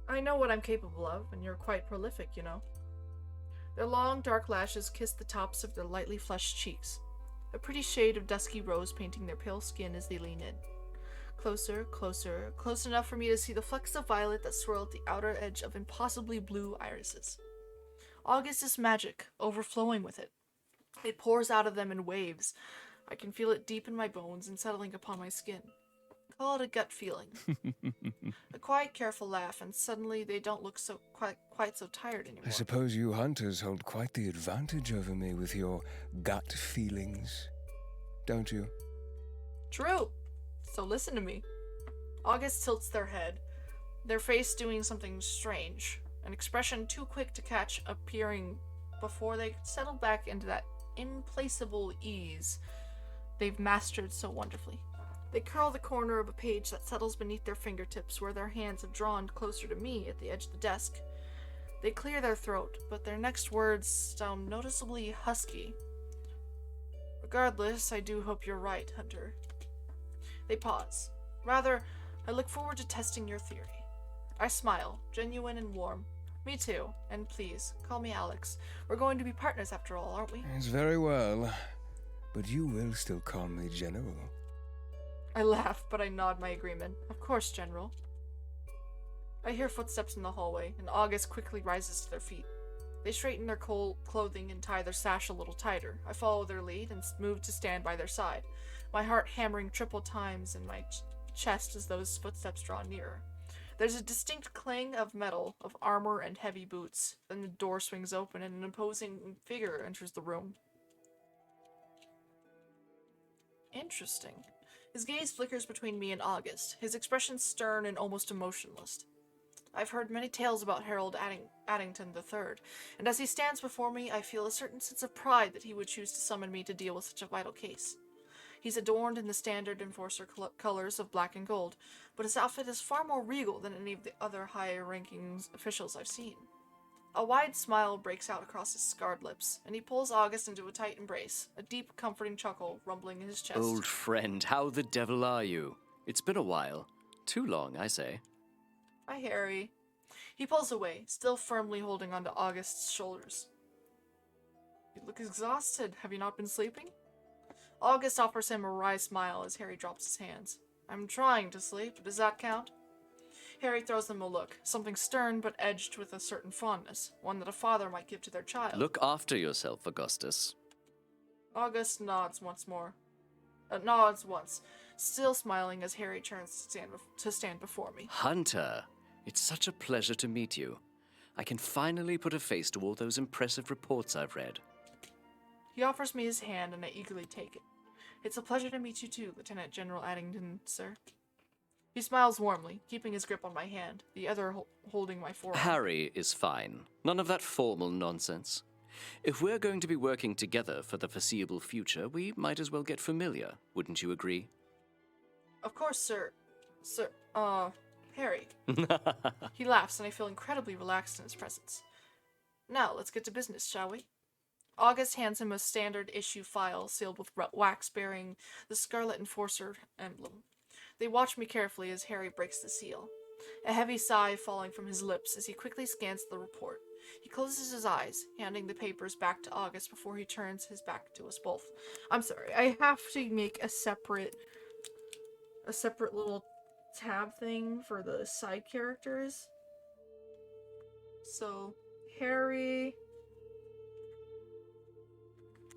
I know what I'm capable of, and you're quite prolific, you know. Their long, dark lashes kiss the tops of their lightly flushed cheeks, a pretty shade of dusky rose painting their pale skin as they lean in. Closer, closer, close enough for me to see the flecks of violet that swirl at the outer edge of impossibly blue irises. August is magic, overflowing with it. It pours out of them in waves. I can feel it deep in my bones and settling upon my skin. Call it a gut feeling. A quiet, careful laugh, and suddenly they don't look so quite so tired anymore. I suppose you hunters hold quite the advantage over me with your gut feelings, don't you? True. So listen to me. August tilts their head, their face doing something strange, an expression too quick to catch appearing before they settle back into that implacable ease they've mastered so wonderfully. They curl the corner of a page that settles beneath their fingertips where their hands have drawn closer to me at the edge of the desk. They clear their throat, but their next words sound noticeably husky. Regardless, I do hope you're right, Hunter. They pause. Rather, I look forward to testing your theory. I smile, genuine and warm. Me too, and please, call me Alex. We're going to be partners after all, aren't we? It's very well, but you will still call me General. I laugh, but I nod my agreement. Of course, General. I hear footsteps in the hallway, and August quickly rises to their feet. They straighten their clothing and tie their sash a little tighter. I follow their lead and move to stand by their side, my heart hammering triple times in my chest as those footsteps draw nearer. There's a distinct clang of metal, of armor and heavy boots. Then the door swings open and an imposing figure enters the room. Interesting. His gaze flickers between me and August, his expression stern and almost emotionless. I've heard many tales about Harold Addington III, and as he stands before me, I feel a certain sense of pride that he would choose to summon me to deal with such a vital case. He's adorned in the standard enforcer colors of black and gold, but his outfit is far more regal than any of the other higher-ranking officials I've seen. A wide smile breaks out across his scarred lips, and he pulls August into a tight embrace, a deep, comforting chuckle rumbling in his chest. Old friend, how the devil are you? It's been a while. Too long, I say. Hi, Harry. He pulls away, still firmly holding onto August's shoulders. You look exhausted. Have you not been sleeping? August offers him a wry smile as Harry drops his hands. I'm trying to sleep. Does that count? Harry throws them a look, something stern but edged with a certain fondness, one that a father might give to their child. Look after yourself, Augustus. August nods once, still smiling as Harry turns to stand before me. Hunter, it's such a pleasure to meet you. I can finally put a face to all those impressive reports I've read. He offers me his hand, and I eagerly take it. It's a pleasure to meet you too, Lieutenant General Addington, sir. He smiles warmly, keeping his grip on my hand, the other holding my forearm. Harry is fine. None of that formal nonsense. If we're going to be working together for the foreseeable future, we might as well get familiar, wouldn't you agree? Of course, sir. Harry. He laughs, and I feel incredibly relaxed in his presence. Now, let's get to business, shall we? August hands him a standard issue file sealed with wax bearing the Scarlet Enforcer emblem. They watch me carefully as Harry breaks the seal, a heavy sigh falling from his lips as he quickly scans the report. He closes his eyes, handing the papers back to August before he turns his back to us both. I'm sorry, I have to make a separate little tab thing for the side characters. So, Harry,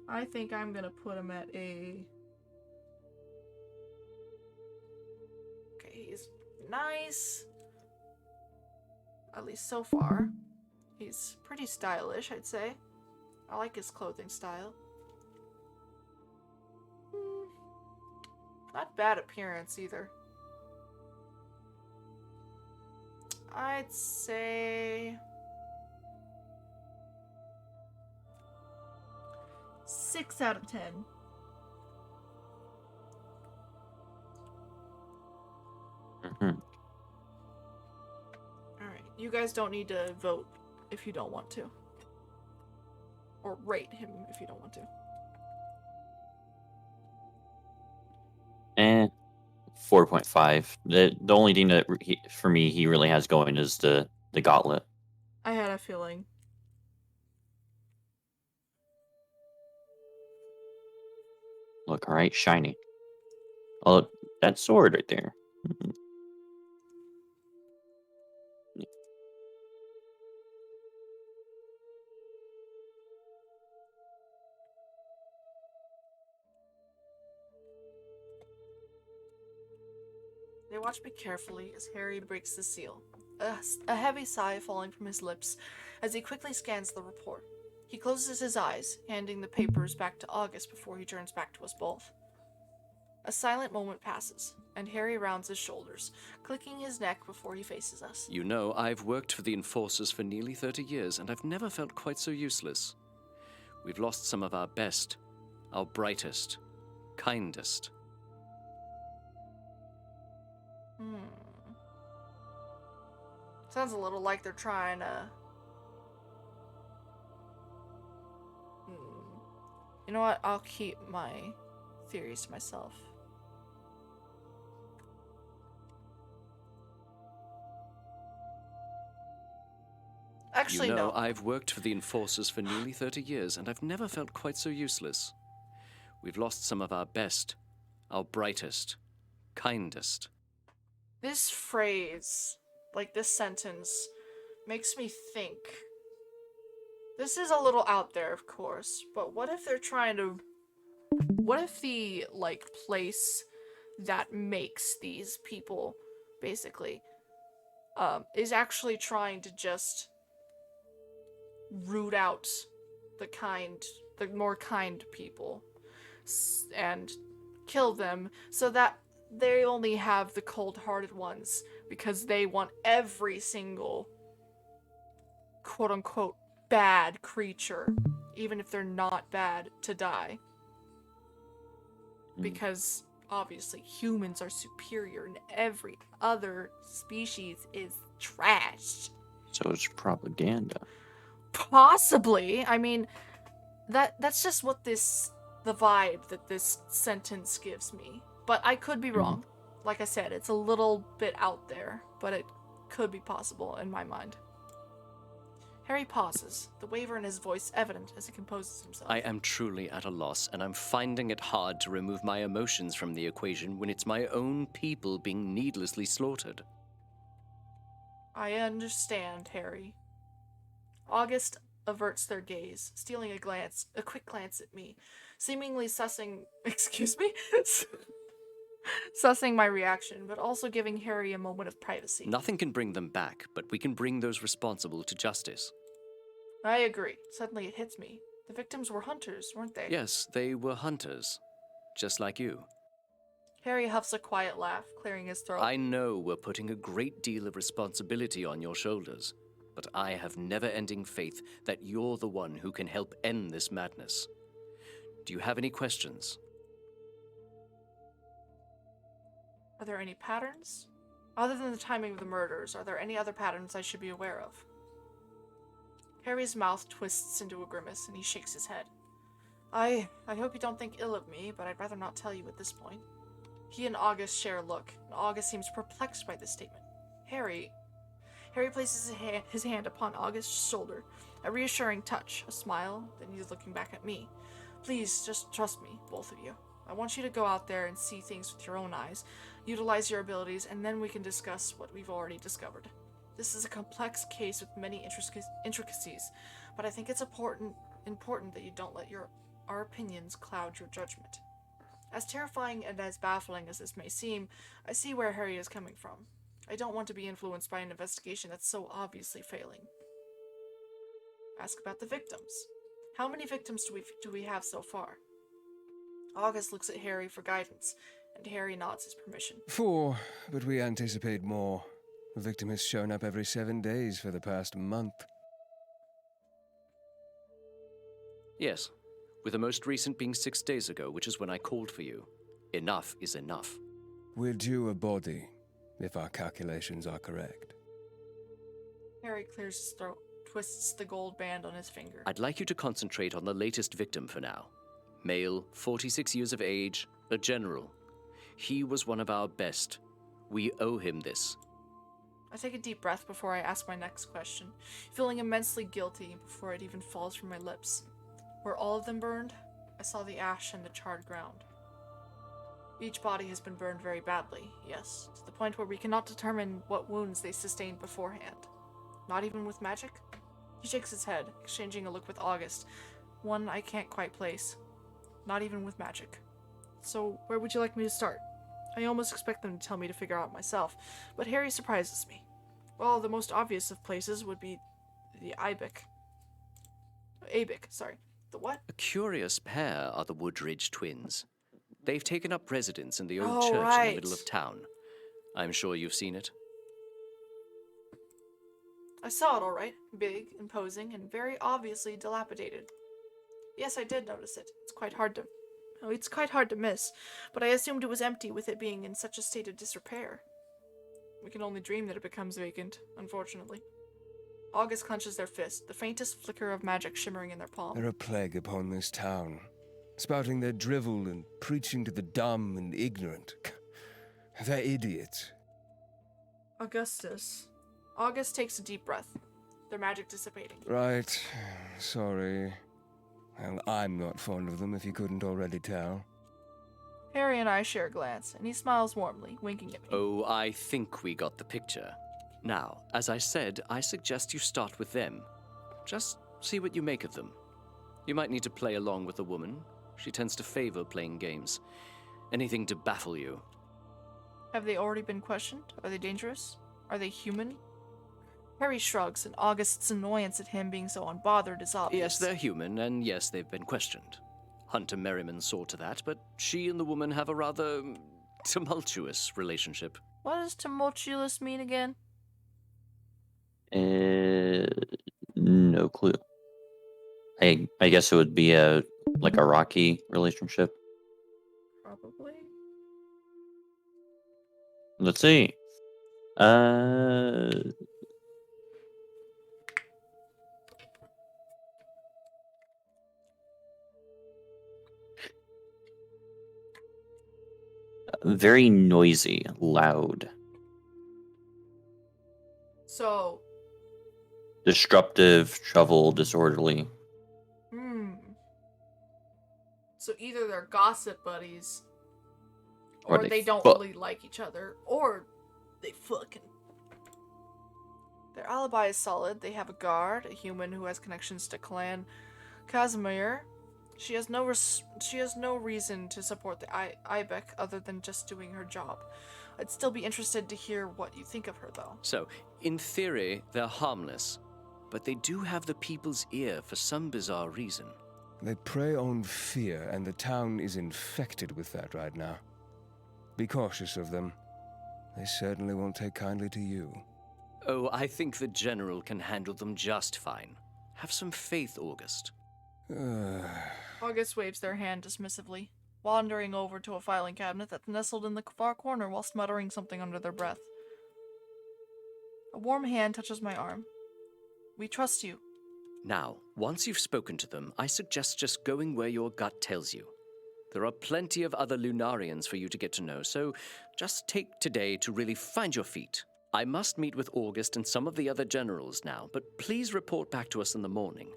I think I'm gonna put him at a nice. At least so far. He's pretty stylish, I'd say. I like his clothing style. Not bad appearance either. I'd say 6 out of 10. Mhm. Alright, you guys don't need to vote if you don't want to. Or rate him if you don't want to. 4.5. The only thing that for me he really has going is the gauntlet. I had a feeling. Look, all right, shiny. Oh, that sword right there. Mhm. They watch me carefully as Harry breaks the seal, a heavy sigh falling from his lips as he quickly scans the report. He closes his eyes, handing the papers back to August before he turns back to us both. A silent moment passes, and Harry rounds his shoulders, clicking his neck before he faces us. You know, I've worked for the Enforcers for nearly 30 years, and I've never felt quite so useless. We've lost some of our best, our brightest, kindest. Sounds a little like they're trying to... You know what? I'll keep my theories to myself. Actually, you know, no. I've worked for the Enforcers for nearly 30 years, and I've never felt quite so useless. We've lost some of our best, our brightest, kindest. This phrase, like this sentence, makes me think. This is a little out there, of course, but what if they're trying to... What if the, like, place that makes these people, basically, is actually trying to just root out the more kind people and kill them so that they only have the cold-hearted ones because they want every single quote-unquote bad creature, even if they're not bad, to die. Because obviously humans are superior and every other species is trash. So it's propaganda. Possibly. I mean, that's just what the vibe that this sentence gives me. But I could be wrong. Like I said, it's a little bit out there, but it could be possible in my mind. Harry pauses, the waver in his voice evident as he composes himself. I am truly at a loss, and I'm finding it hard to remove my emotions from the equation when it's my own people being needlessly slaughtered. I understand, Harry. August averts their gaze, stealing a quick glance at me, seemingly sussing sussing my reaction, but also giving Harry a moment of privacy. Nothing can bring them back, but we can bring those responsible to justice. I agree. Suddenly it hits me. The victims were hunters, weren't they? Yes, they were hunters, just like you. Harry huffs a quiet laugh, clearing his throat. I know we're putting a great deal of responsibility on your shoulders, but I have never-ending faith that you're the one who can help end this madness. Do you have any questions? Are there any patterns? Other than the timing of the murders, are there any other patterns I should be aware of? Harry's mouth twists into a grimace, and he shakes his head. I hope you don't think ill of me, but I'd rather not tell you at this point. He and August share a look, and August seems perplexed by this statement. Harry places his hand upon August's shoulder, a reassuring touch, a smile, then he's looking back at me. Please, just trust me, both of you. I want you to go out there and see things with your own eyes, utilize your abilities, and then we can discuss what we've already discovered. This is a complex case with many intricacies, but I think it's important that you don't let our opinions cloud your judgment. As terrifying and as baffling as this may seem, I see where Harry is coming from. I don't want to be influenced by an investigation that's so obviously failing. Ask about the victims. How many victims do we have so far? August looks at Harry for guidance, and Harry nods his permission. 4, but we anticipate more. The victim has shown up every 7 days for the past month. Yes, with the most recent being 6 days ago, which is when I called for you. Enough is enough. We're due a body, if our calculations are correct. Harry clears his throat, twists the gold band on his finger. I'd like you to concentrate on the latest victim for now. Male, 46 years of age, a general. He was one of our best. We owe him this. I take a deep breath before I ask my next question, feeling immensely guilty before it even falls from my lips. Were all of them burned? I saw the ash and the charred ground. Each body has been burned very badly, yes, to the point where we cannot determine what wounds they sustained beforehand. Not even with magic? He shakes his head, exchanging a look with August, one I can't quite place. Not even with magic. So, where would you like me to start? I almost expect them to tell me to figure out myself, but Harry surprises me. Well, the most obvious of places would be the Abic. Sorry. The what? A curious pair are the Woodridge twins. They've taken up residence in the old Oh, church in right. the middle of town. I'm sure you've seen it. I saw it all right. Big, imposing, and very obviously dilapidated. Yes, I did notice it. It's quite hard to miss, but I assumed it was empty with it being in such a state of disrepair. We can only dream that it becomes vacant, unfortunately. August clenches their fist, the faintest flicker of magic shimmering in their palm. They're a plague upon this town, spouting their drivel and preaching to the dumb and ignorant. They're idiots. August takes a deep breath, their magic dissipating. Right. Sorry. Well, I'm not fond of them, if you couldn't already tell. Harry and I share a glance, and he smiles warmly, winking at me. Oh, I think we got the picture. Now, as I said, I suggest you start with them. Just see what you make of them. You might need to play along with the woman. She tends to favor playing games. Anything to baffle you. Have they already been questioned? Are they dangerous? Are they human? Harry shrugs, and August's annoyance at him being so unbothered is obvious. Yes, they're human, and yes, they've been questioned. Hunter Merriman saw to that, but she and the woman have a rather tumultuous relationship. What does tumultuous mean again? No clue. I guess it would be a rocky relationship. Probably. Let's see. Very noisy, loud, So, disruptive, trouble, disorderly. So either they're gossip buddies, Or or they they don't fuck. really like each other, or they fucking. Their alibi is solid. They have a guard, a human who has connections to Clan Casimir. She has no reason to support the Ibec other than just doing her job. I'd still be interested to hear what you think of her, though. So, in theory, they're harmless, but they do have the people's ear for some bizarre reason. They prey on fear, and the town is infected with that right now. Be cautious of them. They certainly won't take kindly to you. Oh, I think the General can handle them just fine. Have some faith, August. August waves their hand dismissively, wandering over to a filing cabinet that's nestled in the far corner whilst muttering something under their breath. A warm hand touches my arm. We trust you. Now, once you've spoken to them, I suggest just going where your gut tells you. There are plenty of other Lunarians for you to get to know, so just take today to really find your feet. I must meet with August and some of the other generals now, but please report back to us in the morning.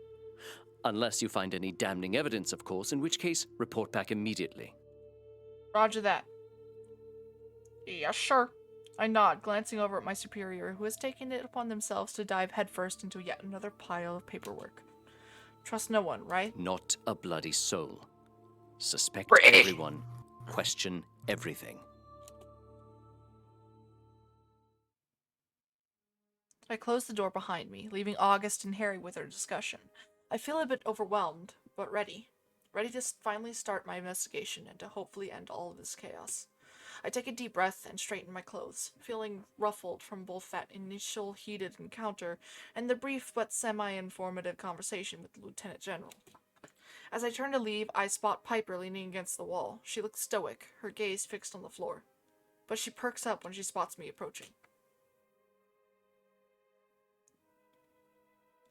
Unless you find any damning evidence, of course, in which case, report back immediately. Roger that. Yes, sure. I nod, glancing over at my superior, who has taken it upon themselves to dive headfirst into yet another pile of paperwork. Trust no one, right? Not a bloody soul. Suspect Brady. everyone. Question everything. I close the door behind me, leaving August and Harry with their discussion. I feel a bit overwhelmed, but ready. Ready to finally start my investigation and to hopefully end all of this chaos. I take a deep breath and straighten my clothes, feeling ruffled from both that initial heated encounter and the brief but semi-informative conversation with the Lieutenant General. As I turn to leave, I spot Piper leaning against the wall. She looks stoic, her gaze fixed on the floor. But she perks up when she spots me approaching.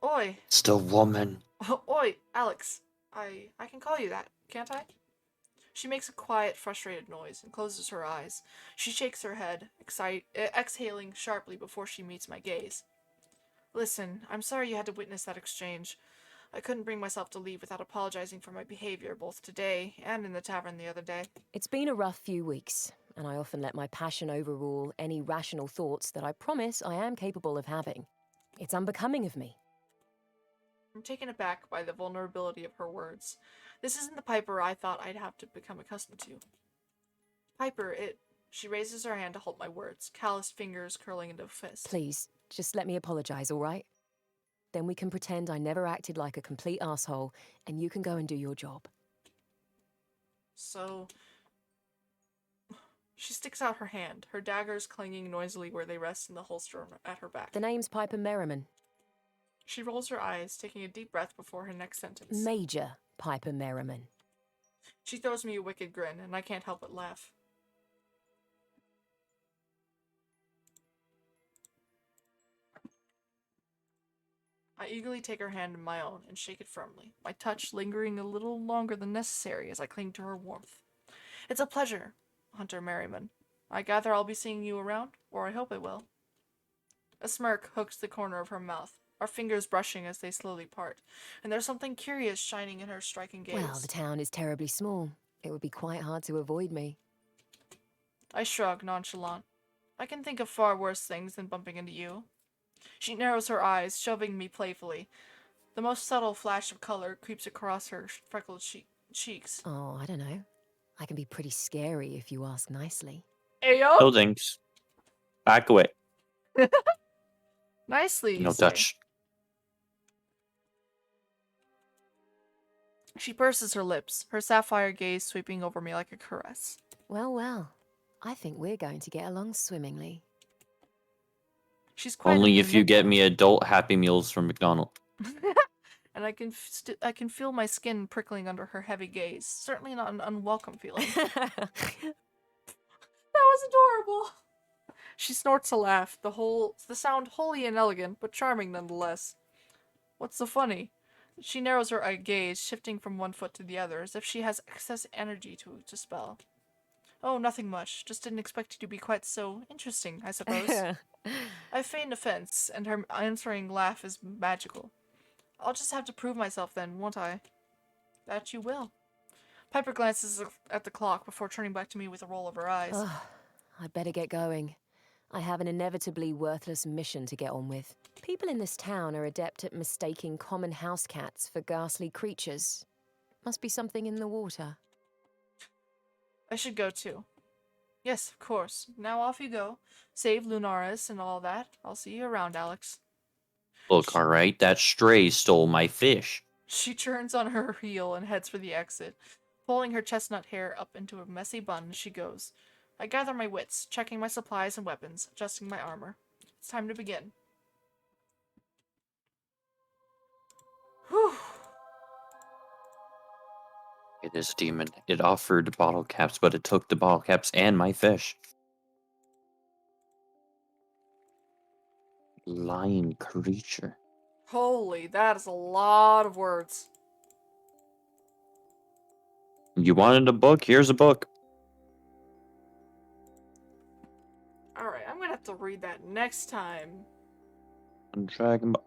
Oi! It's the woman. Oi, Alex. I can call you that, can't I? She makes a quiet, frustrated noise and closes her eyes. She shakes her head, exhaling sharply before she meets my gaze. Listen, I'm sorry you had to witness that exchange. I couldn't bring myself to leave without apologizing for my behavior both today and in the tavern the other day. It's been a rough few weeks, and I often let my passion overrule any rational thoughts that I promise I am capable of having. It's unbecoming of me. I'm taken aback by the vulnerability of her words. This isn't the Piper I thought I'd have to become accustomed to. Piper, She raises her hand to hold my words, calloused fingers curling into a fist. Please, just let me apologize, all right? Then we can pretend I never acted like a complete asshole, and you can go and do your job. So... She sticks out her hand, her daggers clanging noisily where they rest in the holster at her back. The name's Piper Merriman. She rolls her eyes, taking a deep breath before her next sentence. Major Piper Merriman. She throws me a wicked grin, and I can't help but laugh. I eagerly take her hand in my own and shake it firmly, my touch lingering a little longer than necessary as I cling to her warmth. It's a pleasure, Hunter Merriman. I gather I'll be seeing you around, or I hope I will. A smirk hooks the corner of her mouth, our fingers brushing as they slowly part, and there's something curious shining in her striking gaze. Well, the town is terribly small. It would be quite hard to avoid me. I shrug, nonchalant. I can think of far worse things than bumping into you. She narrows her eyes, shoving me playfully. The most subtle flash of color creeps across her freckled cheeks. Oh, I don't know. I can be pretty scary if you ask nicely. Ayo! Buildings. Back away. Nicely, you No say. touch. She purses her lips, her sapphire gaze sweeping over me like a caress. Well, well. I think we're going to get along swimmingly. She's quite Only if you amusing. get me adult Happy Meals from McDonald's. And I can feel my skin prickling under her heavy gaze. Certainly not an unwelcome feeling. That was adorable. She snorts a laugh, the sound wholly inelegant, but charming nonetheless. What's so funny? She narrows her gaze, shifting from one foot to the other, as if she has excess energy to spell. Oh, nothing much. Just didn't expect you to be quite so interesting, I suppose. I feign offense, and her answering laugh is magical. I'll just have to prove myself then, won't I? That you will. Piper glances at the clock before turning back to me with a roll of her eyes. I'd better get going. I have an inevitably worthless mission to get on with. People in this town are adept at mistaking common house cats for ghastly creatures. Must be something in the water. I should go too. Yes, of course. Now off you go. Save Lunaris and all that. I'll see you around, Alex. Look, alright, that stray stole my fish. She turns on her heel and heads for the exit, pulling her chestnut hair up into a messy bun as she goes. I gather my wits, checking my supplies and weapons, adjusting my armor. It's time to begin. Whew. This demon, it offered bottle caps, but it took the bottle caps and my fish. Lying creature. Holy, that is a lot of words. You wanted a book? Here's a book. Alright, I'm gonna have to read that next time. Dragon Ball.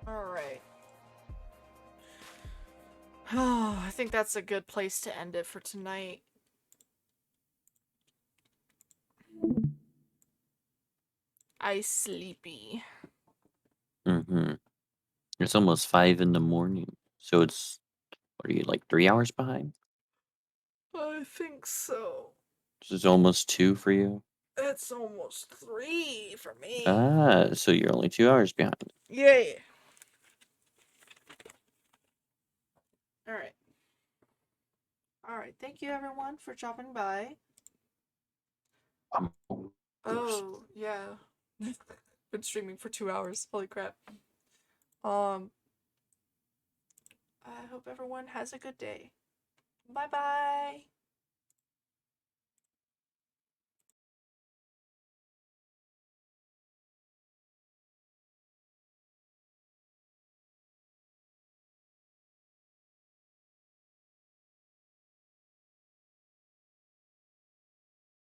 Alright. Oh, I think that's a good place to end it for tonight. I sleepy. Mm-hmm. It's almost 5 in the morning. So it's, what are you, like 3 hours behind? I think so. So it's almost 2 for you? It's almost 3 for me. Ah, so you're only 2 hours behind. Yay. Alright. Alright, thank you everyone for dropping by. Oh, yeah. Been streaming for 2 hours. Holy crap. I hope everyone has a good day. Bye bye.